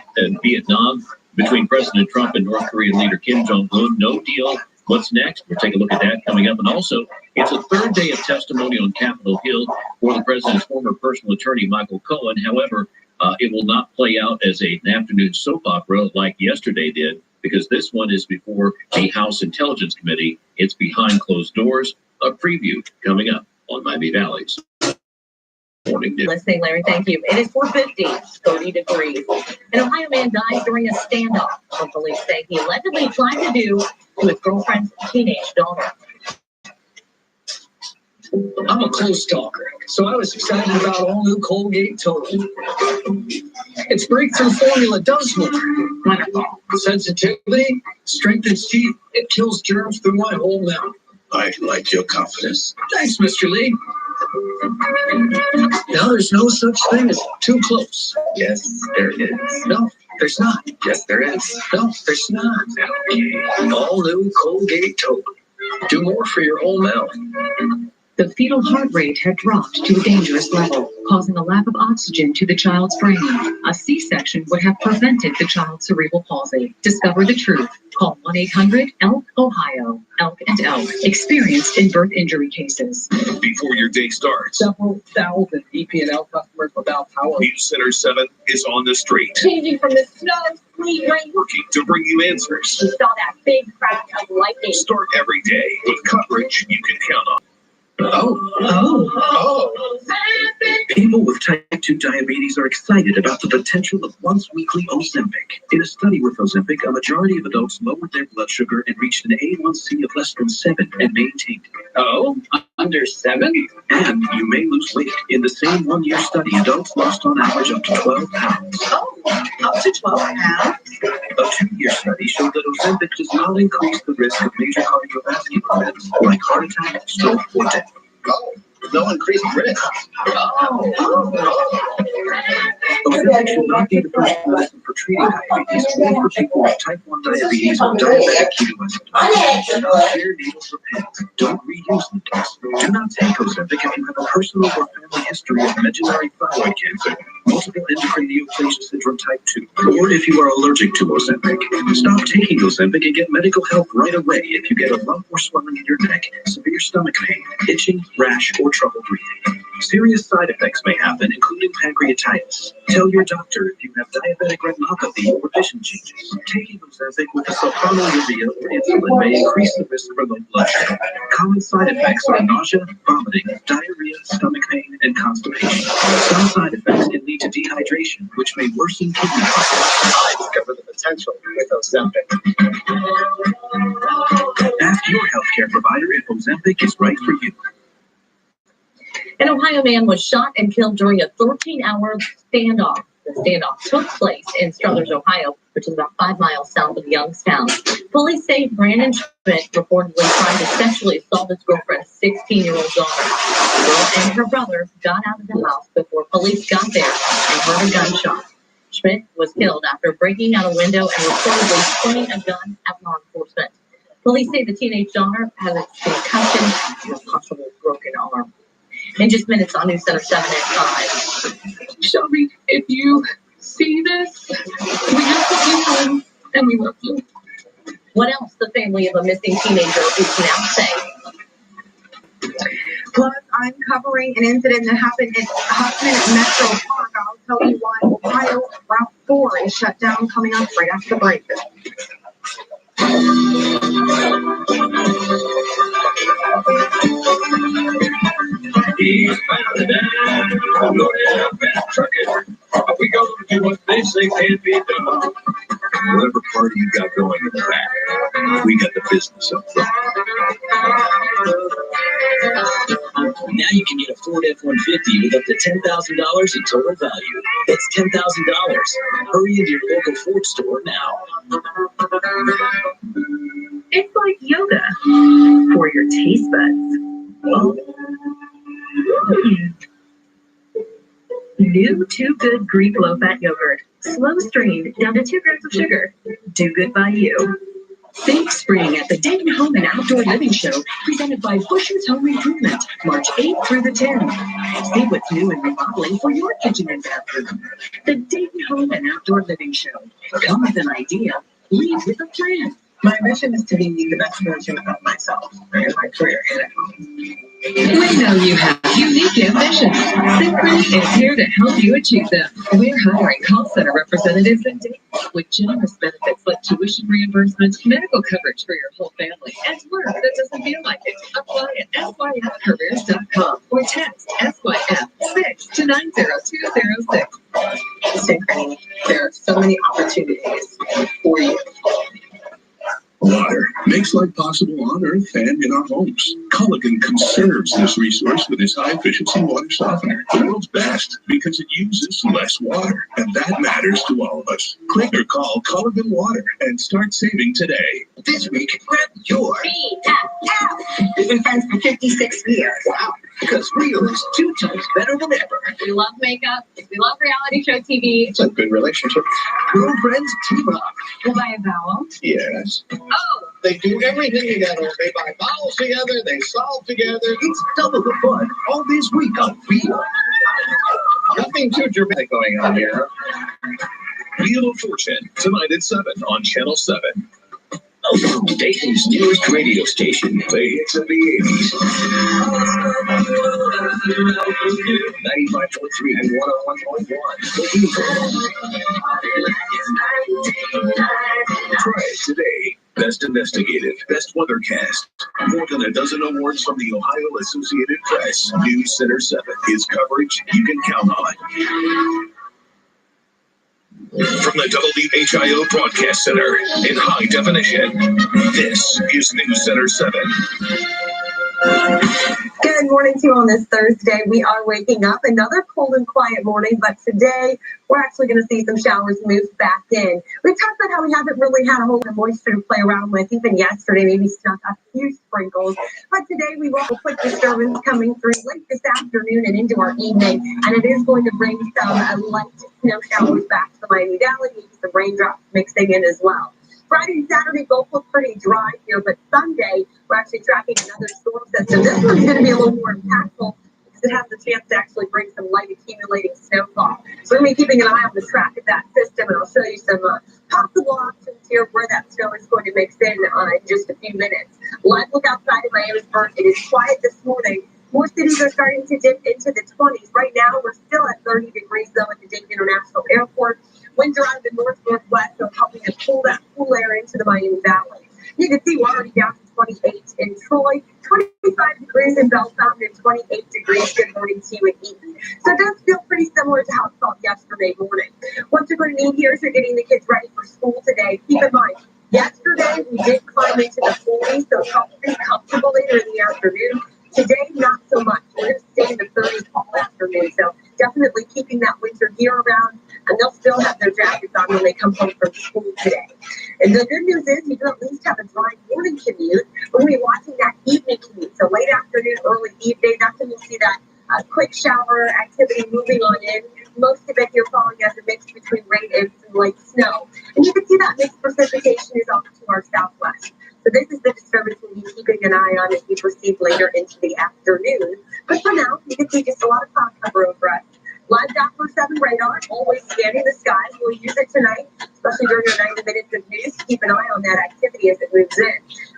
Vietnam between President Trump and North Korean leader Kim Jong-un. No deal. What's next? We'll take a look at that coming up. And also, it's a third day of testimony on Capitol Hill for the president's former personal attorney, Michael Cohen. However, It will not play out as an afternoon soap opera like yesterday did, because this one is before the House Intelligence Committee. It's behind closed doors. A preview coming up on Miami Valley's Morning News. Listening, Larry, thank you. It is 4:50, 30 degrees. An Ohio man died during a standoff. When police say he allegedly tried to do to his girlfriend's teenage daughter. I'm a close talker, so I was excited about all new Colgate Total. Its breakthrough formula does work. Wonderful. Sensitivity, strengthens teeth, it kills germs through my whole mouth. I like your confidence. Thanks, Mr. Lee. Now there's no such thing as too close. Yes, there is. No, there's not. Yes, there is. No, there's not. All new Colgate Total. Do more for your whole mouth. The fetal heart rate had dropped to a dangerous level, causing a lack of oxygen to the child's brain. A C-section would have prevented the child's cerebral palsy. Discover the truth. Call 1-800-ELK-OHIO. ELK and ELK, experienced in birth injury cases. Before your day starts, Several thousand EP&L customers without power. News Center 7 is on the street, Changing from the snow, sleet, rain. working to bring you answers. We saw that big crack of lightning. Start every day with coverage you can count on. People with type 2 diabetes are excited about the potential of once-weekly Ozempic. In a study with Ozempic, a majority of adults lowered their blood sugar and reached an A1C of less than 7 and maintained it. Oh, under 7? And you may lose weight. In the same one-year study, adults lost on average up to 12 pounds. Oh, up to 12 pounds? A 2-year study showed that Ozempic does not increase the risk of major cardiovascular events like heart attack, stroke, or death. No increased risk. Ozempic should not be the first medicine for treating diabetes or for people with type 1 diabetes or diabetic ketoacidosis. Clear needles or pens. Don't reuse needles. Do not take Ozempic if you have a personal or family history of medullary thyroid cancer, multiple endocrine neoplasia syndrome type 2, or if you are allergic to Ozempic. Stop taking Ozempic and get medical help right away if you get a lump or swelling in your neck, severe stomach pain, itching, rash, or trouble breathing. Serious side effects may happen, including pancreatitis. Tell your doctor if you have diabetic retinopathy or vision changes. Taking Ozempic with a sulfonylurea or insulin may increase the risk for low blood sugar. Common side effects are nausea, vomiting, diarrhea, stomach pain, and constipation. Some side effects can lead to dehydration, which may worsen kidney function. I discovered the potential with Ozempic. Ask your healthcare provider if Ozempic is right for you. An Ohio man was shot and killed during a 13-hour standoff. The standoff took place in Struthers, Ohio, which is about 5 miles south of Youngstown. Police say Brandon Schmidt reportedly tried to sexually assault his girlfriend's 16-year-old daughter. The girl and her brother got out of the house before police got there and heard a gunshot. Schmidt was killed after breaking out a window and reportedly pointing a gun at law enforcement. Police say the teenage daughter has a concussion and a possible broken arm. In just minutes on News Center 7 at 5. Shelby, if you see this, we just put you home and we love you. What else the family of a missing teenager is now saying? Plus, I'm covering an incident that happened at Metro Park. I'll tell you why Ohio Route 4 is shut down coming up right after the break. Eastbound and down, loaded up and trucking. We go to do what they say can't be done. Whatever party you got going in the back, we got the business up front. Now you can get a Ford F-150 with up to $10,000 in total value. That's $10,000. Hurry into your local Ford store now. It's like yoga for your taste buds. New Too Good Greek low-fat yogurt. Slow strained down to 2 grams of sugar. Do good by you. Think spring at the Dayton Home and Outdoor Living Show, presented by Bush's Home Improvement, March 8th through the 10th. See what's new in remodeling for your kitchen and bathroom. The Dayton Home and Outdoor Living Show. Come with an idea, leave with a plan. My mission is to be the best version of myself in my career and at home. We know you have unique ambitions. Synchrony is here to help you achieve them. We're hiring call center representatives in Dayton with generous benefits like tuition reimbursement, medical coverage for your whole family, and work that doesn't feel like it. Apply at syfcareers.com or text SYF6 to 90206. Synchrony, there are so many opportunities for you. Water makes life possible on Earth and in our homes. Culligan conserves this resource with its high-efficiency water softener. The world's best because it uses less water, and that matters to all of us. Click or call Culligan Water and start saving today. This week, grab your BFF. We've been friends for 56 years. Wow. Because Rio is 2 times better than ever. We love makeup. We love reality show TV. It's a good relationship. Girlfriends team up. We'll buy a vowel. Yes. Oh, They do everything together. They buy vowels together. They solve together. It's double the fun all this week on Rio. Nothing too dramatic going on here. Wheel of Fortune, tonight at 7 on Channel 7. Dayton's newest radio station. The hits of the 80s. 95.3 and 101.1. Try it today. Best Investigative, Best Weathercast. More than a dozen awards from the Ohio Associated Press. News Center 7 is coverage you can count on. From the WHIO Broadcast Center in high definition, this is News Center 7. Good morning to you on this Thursday. We are waking up. Another cold and quiet morning, but today we're actually going to see some showers move back in. We've talked about how we haven't really had a whole lot of moisture to play around with. Even yesterday, maybe snuck a few sprinkles. But today we will have a quick disturbance coming through late this afternoon and into our evening. And it is going to bring some light snow showers back to the Miami Valley, maybe some raindrops mixing in as well. Friday and Saturday both look pretty dry here, but Sunday we're actually tracking another storm system. This one's going to be a little more impactful because it has the chance to actually bring some light accumulating snowfall. So we're going to be keeping an eye on the track of that system, and I'll show you some possible options here where that snow is going to mix in just a few minutes. Live look outside of Miamisburg. It is quiet this morning. More cities are starting to dip into the 20s. Right now, we're still at 30 degrees, though, at the Dayton International Airport. Winds around the north-northwest are helping to pull that cool air into the Miami Valley. You can see we're already down to 28 in Troy, 25 degrees in Bell Fountain, and 28 degrees. Good morning to you in Eaton. So it does feel pretty similar to how it felt yesterday morning. What you're going to need here is you're getting the kids ready for school today. Keep in mind, yesterday we did climb into the 40s, so it felt pretty comfortable later in the afternoon. Today, not so much. We're going to stay in the 30s all afternoon, so definitely keeping that winter gear around, and they'll still have their jackets on when they come home from school today. And the good news is you do at least have a dry morning commute. We're going to be watching that evening commute, so late afternoon, early evening. That's when you see that quick shower activity moving on in. Most of it here falling as a mix between rain and some light snow. And you can see that mixed precipitation is off to our southwest. So this is the disturbance we'll be keeping an eye on as we proceed later into the afternoon. But for now, you can see just a lot of cloud cover over us. Live Doppler 7 radar, always scanning the skies. We'll use it tonight, especially during our 90 minutes of news, to keep an eye on that activity as it moves in.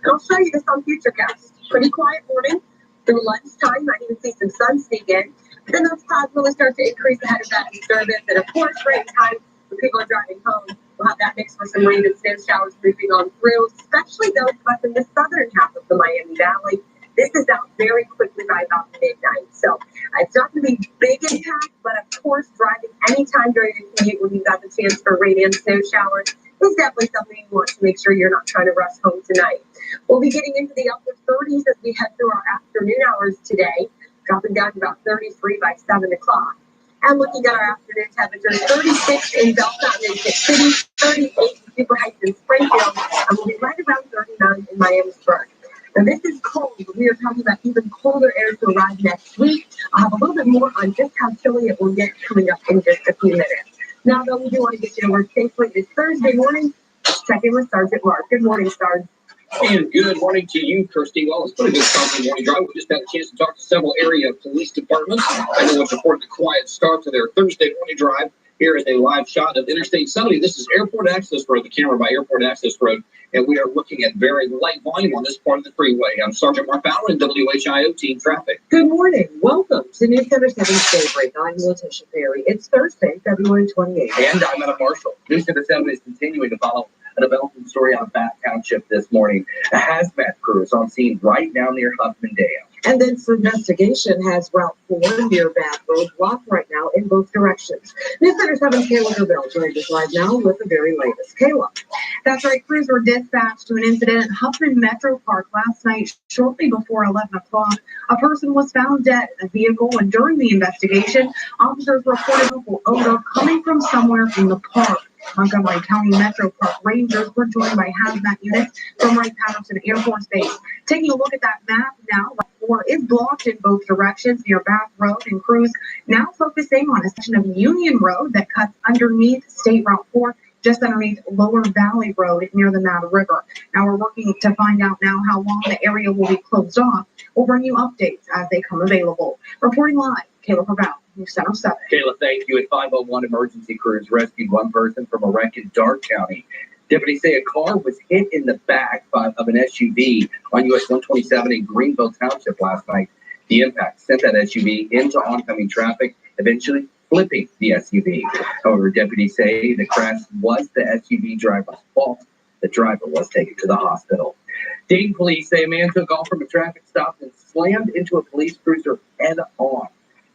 And I'll show you this on Futurecast. Pretty quiet morning. Through lunchtime, might even see some sun sneak in. But then those clouds really start to increase ahead of that disturbance. And of course, rain time when people are driving home. We'll have that mix for some rain and snow showers moving on through, especially those of us in the southern half of the Miami Valley. This is out very quickly by about midnight. So it's not going to be big impact, but of course, driving anytime during the commute when you've got the chance for rain and snow showers is definitely something you want to make sure you're not trying to rush home tonight. We'll be getting into the upper 30s as we head through our afternoon hours today, dropping down to about 33 by 7 o'clock. And looking at our afternoon temperatures, 36 in Bell Fountain and Kit City, 38 in Super Heights in Springfield, and we'll be right around 39 in Miamisburg. Now this is cold, but we are talking about even colder air to arrive next week. I'll have a little bit more on just how chilly it will get coming up in just a few minutes. Now though, we do want to get you to work safely this Thursday morning. Check in with Sergeant Mark. Good morning, Sarge. And good morning to you, Kirsty. Well, it's pretty good start to the morning drive. We just had a chance to talk to several area police departments. Everyone's reported a quiet start to their Thursday morning drive. Here is a live shot of Interstate 70. This is Airport Access Road, the camera by Airport Access Road, and we are looking at very light volume on this part of the freeway. I'm Sergeant Mark Bauer in WHIO Team Traffic. Good morning. Welcome to News Center 7's Daybreak. I'm Letitia Perry. It's Thursday, February 28th. And I'm Adam Marshall. News Center 7 is continuing to follow a developing story on Bath Township this morning. A hazmat crew is on scene right now near Huffman Dam. And this investigation has Route 4 near Bath Road blocked right now in both directions. News Center 7's Kayla Gerbel joins us live now with the very latest. Kayla. That's right. Crews were dispatched to an incident at Huffman Metro Park last night shortly before 11 o'clock. A person was found dead in a vehicle, and during the investigation, officers reported an odor coming from somewhere in the park. Montgomery County Metro Park Rangers were joined by hazmat units from Wright-Patterson Air Force Base. Taking a look at that map now, Route 4 is blocked in both directions near Bath Road, and crews now focusing on a section of Union Road that cuts underneath State Route 4, just underneath Lower Valley Road near the Mad River. Now we're working to find out now how long the area will be closed off. We'll bring you updates as they come available. Reporting live, Kayla Gerbel, News Center 7. Kayla, thank you. At 501, emergency crews rescued one person from a wreck in Dark County. Deputies say a car was hit in the back of an SUV on US 127 in Greenville Township last night. The impact sent that SUV into oncoming traffic, eventually flipping the SUV. However, deputies say the crash was the SUV driver's fault. The driver was taken to the hospital. Dayton police say a man took off from a traffic stop and slammed into a police cruiser head on.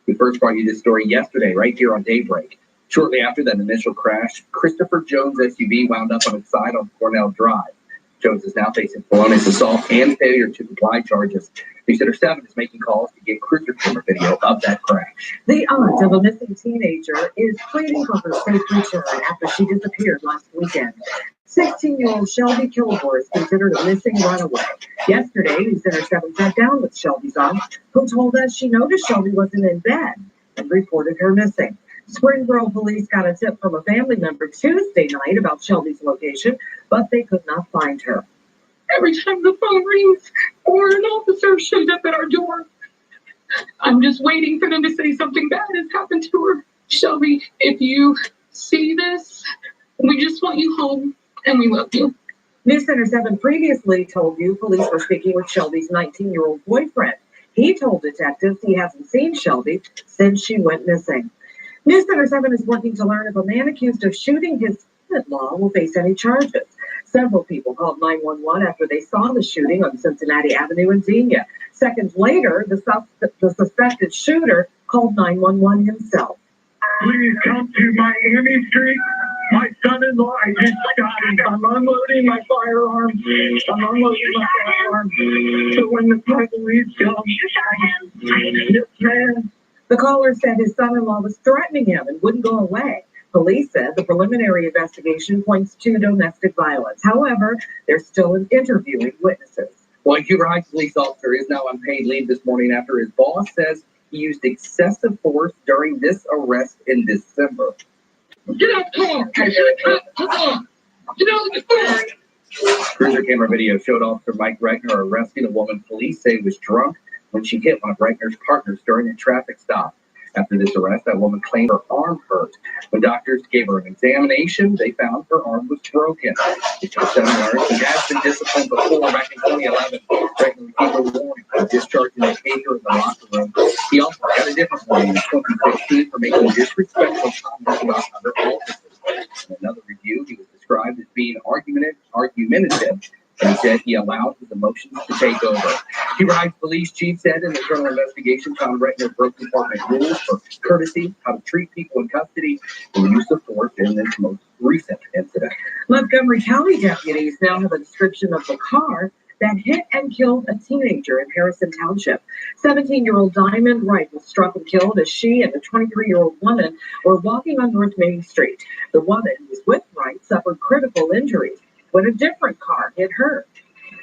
We first brought you this story yesterday right here on Daybreak. Shortly after that initial crash, Christopher Jones' SUV wound up on its side on Cornell Drive. Jones is now facing felonious assault and failure to comply charges. News Center 7 is making calls to get cruiser camera video of that crash. The aunt of a missing teenager is pleading for her safe return after she disappeared last weekend. 16-year-old Shelby Kilgore is considered a missing runaway. Yesterday, News Center 7 sat down with Shelby's aunt, who told us she noticed Shelby wasn't in bed and reported her missing. Springboro police got a tip from a family member Tuesday night about Shelby's location, but they could not find her. Every time the phone rings or an officer shows up at our door, I'm just waiting for them to say something bad has happened to her. Shelby, if you see this, we just want you home and we love you. News Center 7 previously told you police were speaking with Shelby's 19-year-old boyfriend. He told detectives he hasn't seen Shelby since she went missing. News Center 7 is working to learn if a man accused of shooting his son-in-law will face any charges. Several people called 911 after they saw the shooting on Cincinnati Avenue in Xenia. Seconds later, the suspected shooter called 911 himself. Please come to Miami Street. My son-in-law, I just shot him. I'm unloading my firearm. So when the police come, yes, ma'am. The caller said his son-in-law was threatening him and wouldn't go away. Police said the preliminary investigation points to domestic violence. However, they're still interviewing witnesses. Well, a Hoover Heights police officer is now on paid leave this morning after his boss says he used excessive force during this arrest in December. Get out the car! Come on! Get out of the car! Cruiser camera video showed Officer Mike Reckner arresting a woman police say was drunk when she hit one of Reckner's partners during a traffic stop. After this arrest, that woman claimed her arm hurt. When doctors gave her an examination, they found her arm was broken. She told 7 learners he has been disciplined before back in 2011. Reckner received a warning for discharging behavior in the locker room. He also got a different warning in 2016 for making disrespectful comments about other officers. In another review, he was described as being argumentative, and he said he allowed his emotions to take over. Hoover Heights Police Chief said in the internal investigation, Tom Reckner broke department rules for courtesy, how to treat people in custody, and use of force in this most recent incident. Montgomery County deputies now have a description of the car that hit and killed a teenager in Harrison Township. 17-year-old Diamond Wright was struck and killed as she and a 23-year-old woman were walking on North Main Street. The woman who was with Wright suffered critical injuries when a different car hit her.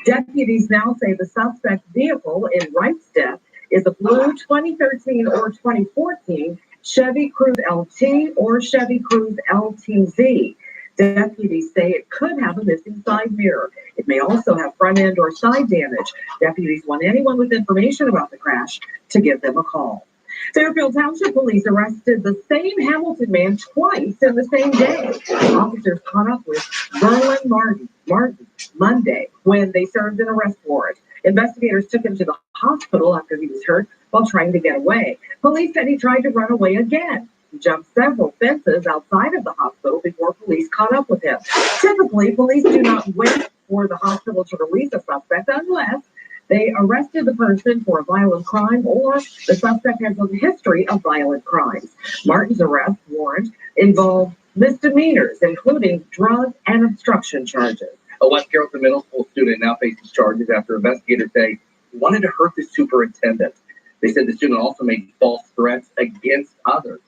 Deputies now say the suspect vehicle in Wright's death is a blue 2013 or 2014 Chevy Cruze LT or Chevy Cruze LTZ. Deputies say it could have a missing side mirror. It may also have front end or side damage. Deputies want anyone with information about the crash to give them a call. Fairfield Township Police arrested the same Hamilton man twice in the same day. Officers caught up with Verlin Martin Monday when they served an arrest warrant. Investigators took him to the hospital after he was hurt while trying to get away. Police said he tried to run away again. He jumped several fences outside of the hospital before police caught up with him. Typically, police do not wait for the hospital to release a suspect unless they arrested the person for a violent crime or the suspect has a history of violent crimes. Martin's arrest warrant involved misdemeanors, including drug and obstruction charges. A West Carrollton Middle School student now faces charges after investigators say he wanted to hurt the superintendent. They said the student also made false threats against others.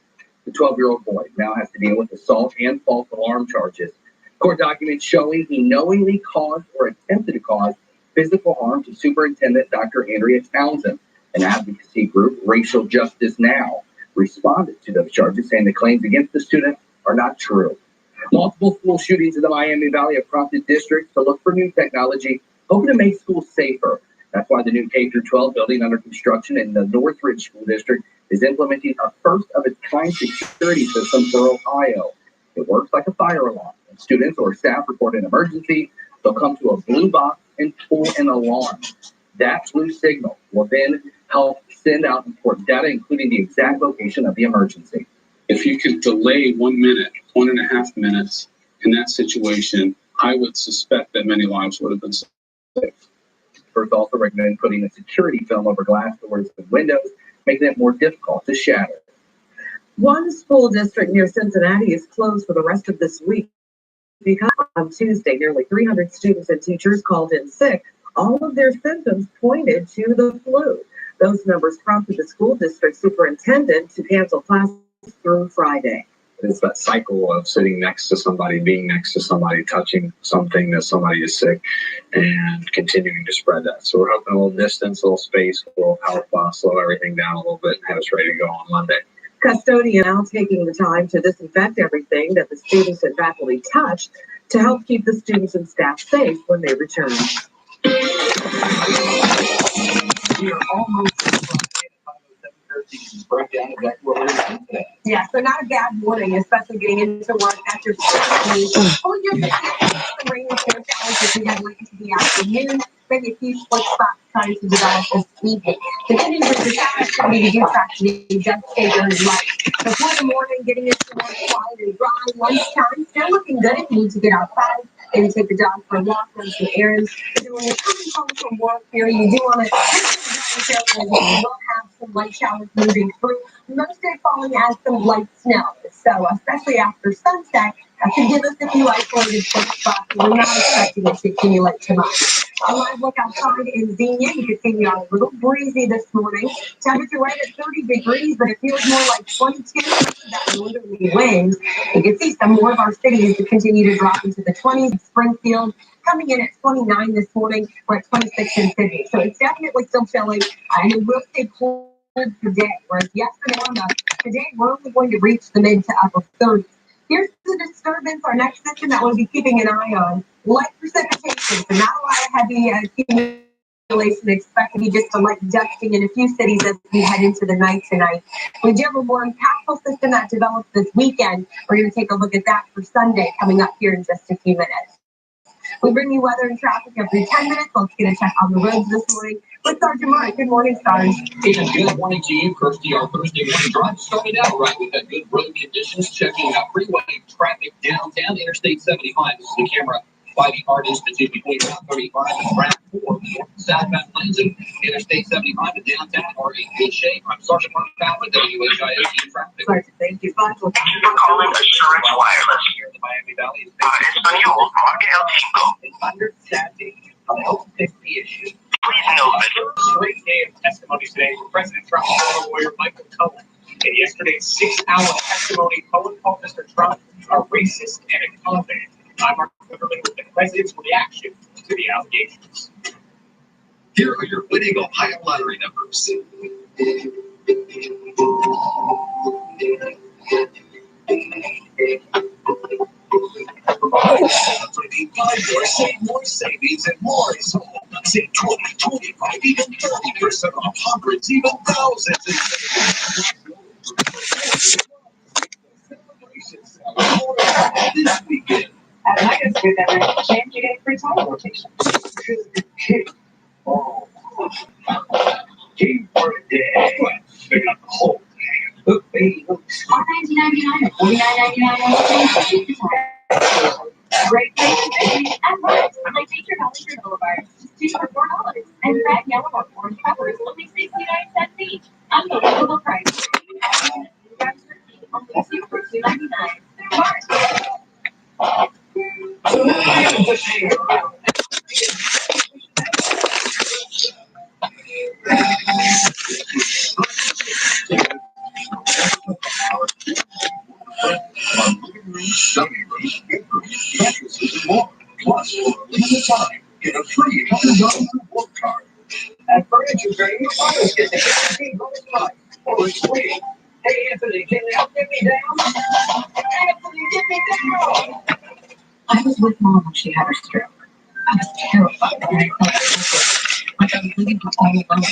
The 12-year-old boy now has to deal with assault and false alarm charges. Court documents showing he knowingly caused or attempted to cause physical harm to Superintendent Dr. Andrea Townsend. An advocacy group, Racial Justice Now, responded to those charges, saying the claims against the student are not true. Multiple school shootings in the Miami Valley have prompted districts to look for new technology, hoping to make schools safer. That's why the new K-12 building under construction in the Northridge School District is implementing a first-of-its-kind security system for Ohio. It works like a fire alarm. When students or staff report an emergency, they'll come to a blue box and pull an alarm. That blue signal will then help send out important data, including the exact location of the emergency. If you could delay 1 minute, 1.5 minutes in that situation, I would suspect that many lives would have been saved. First, also recommend putting a security film over glass doors and windows, making it more difficult to shatter. One school district near Cincinnati is closed for the rest of this week because on Tuesday, nearly 300 students and teachers called in sick. All of their symptoms pointed to the flu. Those numbers prompted the school district superintendent to cancel classes through Friday. It's that cycle of sitting next to somebody, being next to somebody, touching something that somebody is sick, and continuing to spread that. So we're hoping a little distance, a little space will help slow everything down a little bit and have us ready to go on Monday. Custodian now taking the time to disinfect everything that the students and faculty touch to help keep the students and staff safe when they return. We are almost to Friday at 5:07. Breakdown exactly what we're doing today. Yeah, so not a bad morning, especially getting into work after oh, you're some rain and snow showers as we head late into the afternoon. Maybe a few split spots starting to develop this evening. The good news is the shower activity we do track today does stay very light. Before the morning, getting into work quiet and dry. Lunchtime, still looking good if you need to get outside. Maybe take the dog for a walk, run some errands. But when you're coming home from work here, you do want to be careful. We will have some light showers moving through. Most days falling as some light snow. So especially after sunset, that could give us a few isolated spots. We're not expecting it to accumulate too much. A live look outside in Xenia. You can see we are a little breezy this morning. Temperature right at 30 degrees, but it feels more like 22. That northerly wind. You can see some more of our cities that continue to drop into the 20s. Springfield coming in at 29 this morning. We're at 26 in Sydney. So it's definitely still chilly, and it will stay cold today. Whereas yesterday on today we're only going to reach the mid to upper 30s. Here's the disturbance, our next system that we'll be keeping an eye on. Light precipitation, so not a lot of heavy accumulation expected, just a light dusting in a few cities as we head into the night tonight. We do have a more impactful system that develops this weekend. We're going to take a look at that for Sunday coming up here in just a few minutes. We bring you weather and traffic every 10 minutes. Let's get a check on the roads this morning with Sergeant Mark. Good morning, Sarge. Hey, good morning to you, Kirsty. Our Thursday morning drive started out right. We've had good road conditions. Checking out freeway traffic downtown Interstate 75. This is the camera 5 Yard Institute between Route 35 and Route 4. Southbound lanes of Interstate 75 and downtown are in good shape. I'm Sergeant Mark Powell with WHIO Traffic. Sergeant, thank you. Thank you for calling Assurance Wireless. Here in the Miami Valley is Español, marque el 5. is understanding of help fix the issue. Please note that Great day of testimony today for President Trump's lawyer Michael Cohen. In yesterday's 6-hour testimony, Cohen called Mr. Trump a racist and a convict. I'm Mark Zuckerman with the president's reaction to the allegations. Here are your winning Ohio lottery numbers. 5 more, save more savings, and more is home. Save 20, 25, even 30% off hundreds, even thousands. This weekend. At Legacy, with that change, you get free tire rotation. Oh. Keep working there. Pick up the whole thing. Look, baby. $19.99 or $49.99 Great places at Mark's, like Nature Valley Boulevard, 2 for $4, and red, yellow, or orange peppers only 69 cents each. Unbelievable price. Only 2 for $2.99. Mark's. Mattresses and more. Plus, for a limited time, get a free $100 reward card. At Furniture Trade, always get the guaranteed lowest price. Or it's free. Hey, Anthony, can you help get me down? Anthony, get me down! I was with Mom when she had her stroke. I was terrified that I felt like I was leaving her all alone.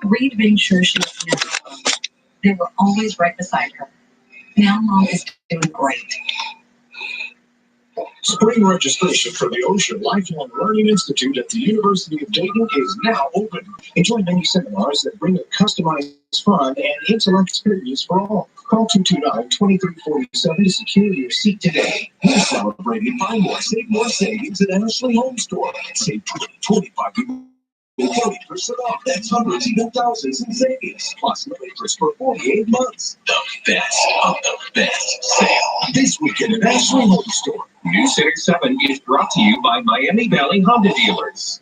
Reed made sure she was never alone. They were always right beside her. Now Mom is doing great. Spring registration for the Ocean Lifelong Learning Institute at the University of Dayton is now open. Enjoy many seminars that bring a customized fun and intellect experience for all. Call 229-2347 to secure your seat today. We're celebrating Buy More, Save More savings at Ashley Home Store. Save 20, 25, 30% off. That's hundreds, even thousands in savings. Plus no interest for 48 months. The best of the best sale. This weekend at Ashley Home Store. News Center 7 is brought to you by Miami Valley Honda Dealers.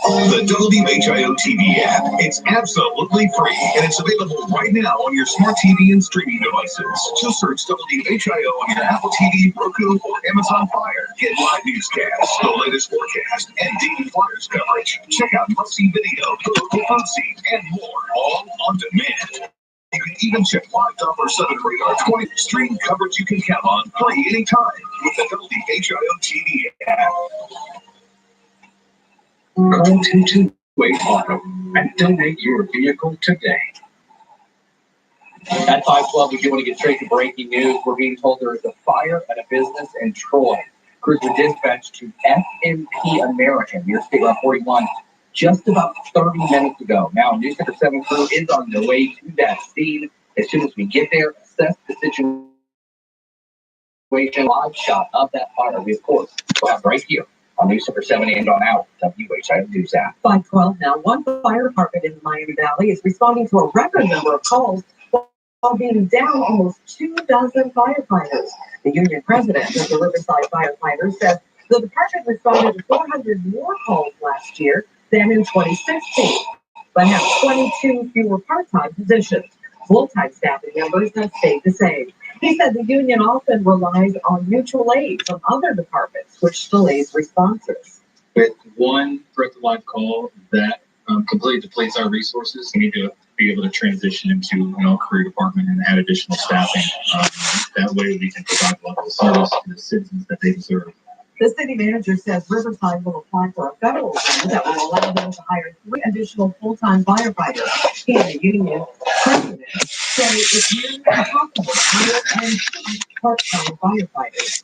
The WHIO TV app. It's absolutely free, and it's available right now on your smart TV and streaming devices. Just search WHIO on your Apple TV, Roku, or Amazon Fire. Get live newscasts, the latest forecast, and daily Flyers coverage. Check out must-see video, local food scene, and more, all on demand. You can even check live Doppler 7 radar 20 stream coverage you can count on. Play anytime with the WHIO TV app. Call 228 Auto and donate your vehicle today. At 5:12, we do want to get straight to breaking news. We're being told there is a fire at a business in Troy. Crews were dispatched to FMP American near State Route 41 just about 30 minutes ago. Now, News Center 7 crew is on the way to that scene. As soon as we get there, assess the situation. Live shot of that fire, we, of course, will have right here on News Center 7 and on out, WHIO News app. 512 now. One fire department in Miami Valley is responding to a record number of calls while being down almost 24 firefighters. The union president of the Riverside Firefighters says the department responded to 400 more calls last year than in 2016, but have 22 fewer part-time positions. Full-time staffing numbers have stayed the same. He said the union often relies on mutual aid from other departments, which delays responses. With one threat to life call that completely depletes our resources, we need to be able to transition into a career department and add additional staffing. That way we can provide level of service to the citizens that they deserve. The city manager says Riverside will apply for a federal grant that will allow them to hire 3 additional full-time firefighters. He and the union president say it's nearly impossible to hire and keep part-time firefighters.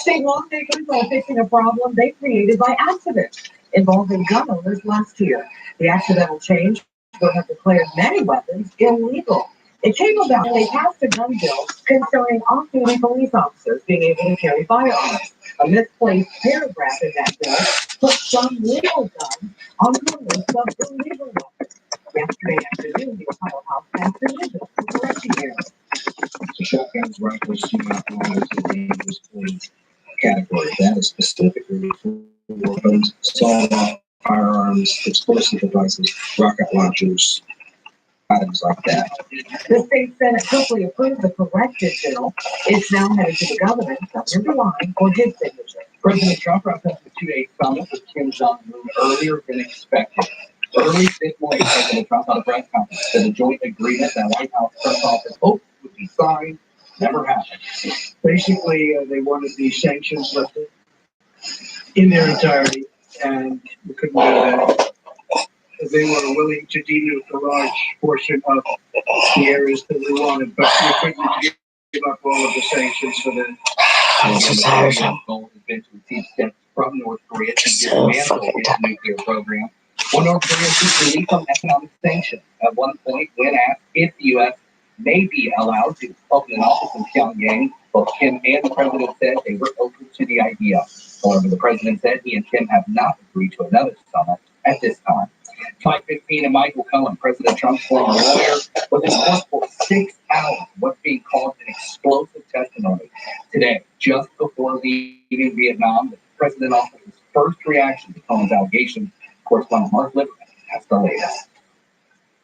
State lawmakers are facing a problem they created by accident involving gun owners last year. The accidental change would have declared many weapons illegal. It came about when they passed a gun bill concerning off-duty police officers being able to carry firearms. A misplaced paragraph in that bill put some legal guns on the list of illegal weapons. Yesterday afternoon, the Ohio House passed a new bill for correcting errors. Shotguns, rifles do not fall into the dangerous weapons category. That is specifically for weapons, sawed-off firearms, explosive devices, rocket launchers, items like that. The state Senate quickly approved the corrected bill. It's now headed to the governor, Governor DeWine, for his signature. President Trump referenced the 2-day summit with Kim Jong-un earlier than expected. Early this morning, President Trump on a press conference said a joint agreement that White House press office hoped would be signed never happened. Basically, they wanted these sanctions lifted in their entirety. and we couldn't do that. They were willing to denuke a large portion of the areas that we wanted, but we couldn't give up all of the sanctions for that. The goal has been to receive steps from North Korea to dismantle its nuclear program. One North Korea seeks relief from economic sanctions. At one point, when asked if the U.S. may be allowed to open an office in Pyongyang, both Kim and the president said they were open to the idea. However, the president said he and Kim have not agreed to another summit at this time. 5:15 and Michael Cohen, President Trump's former lawyer, was in court for 6 hours. What's being called an explosive testimony. Today, just before leaving Vietnam, the president offered his first reaction to Cohen's allegations. Correspondent Mark Lippman has the latest.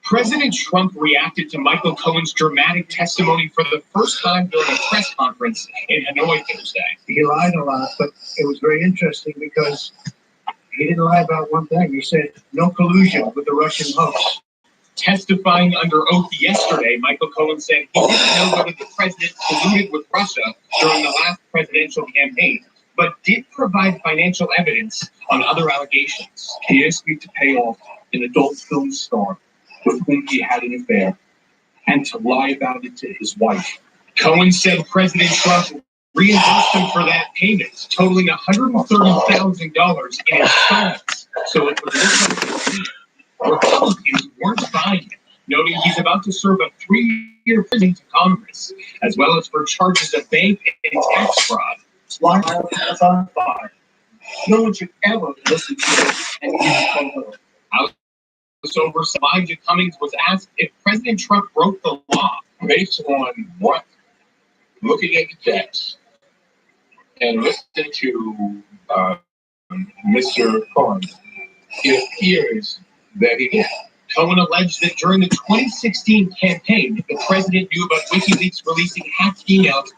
President Trump reacted to Michael Cohen's dramatic testimony for the first time during a press conference in Hanoi Thursday. He lied a lot, but it was very interesting because he didn't lie about one thing. He said no collusion with the Russian hoax. Testifying under oath yesterday, Michael Cohen said he didn't know whether the president colluded with Russia during the last presidential campaign, but did provide financial evidence on other allegations. He asked me to pay off an adult film star with whom he had an affair and to lie about it to his wife. Cohen said President Trump reimbursed him for that payment, totaling $130,000 in installments. So it would look like Republicans weren't buying it, noting he's about to serve a 3-year prison to Congress, as well as for charges of bank and tax fraud. Life is on fire. No one should ever listen to it and use it. House Oversight Elijah Cummings was asked if President Trump broke the law. Based on what? Looking at the text and listening to Mr. Cohen, it appears that he did. Cohen alleged that during the 2016 campaign, the president knew about WikiLeaks releasing hacked emails.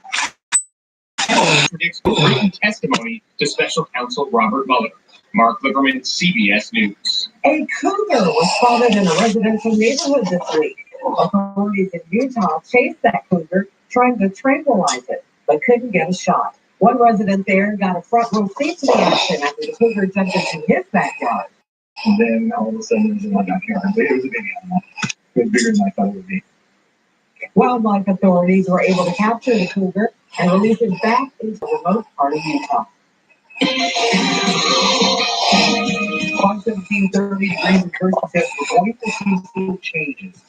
Predicts written testimony to Special Counsel Robert Mueller. Mark Lieberman, CBS News. A cougar was spotted in a residential neighborhood this week. Authorities in Utah chased that cougar, trying to tranquilize it, but couldn't get a shot. One resident there got a front row seat to the action after the cougar jumped into his backyard. And then all of a sudden, it was like, I can't remember. It was a big animal. It was bigger than I thought it would be. Wildlife authorities were able to capture the cougar and release it back into the remote part of Utah. 5:17, 30 degrees in Kersey says we're going to see some changes.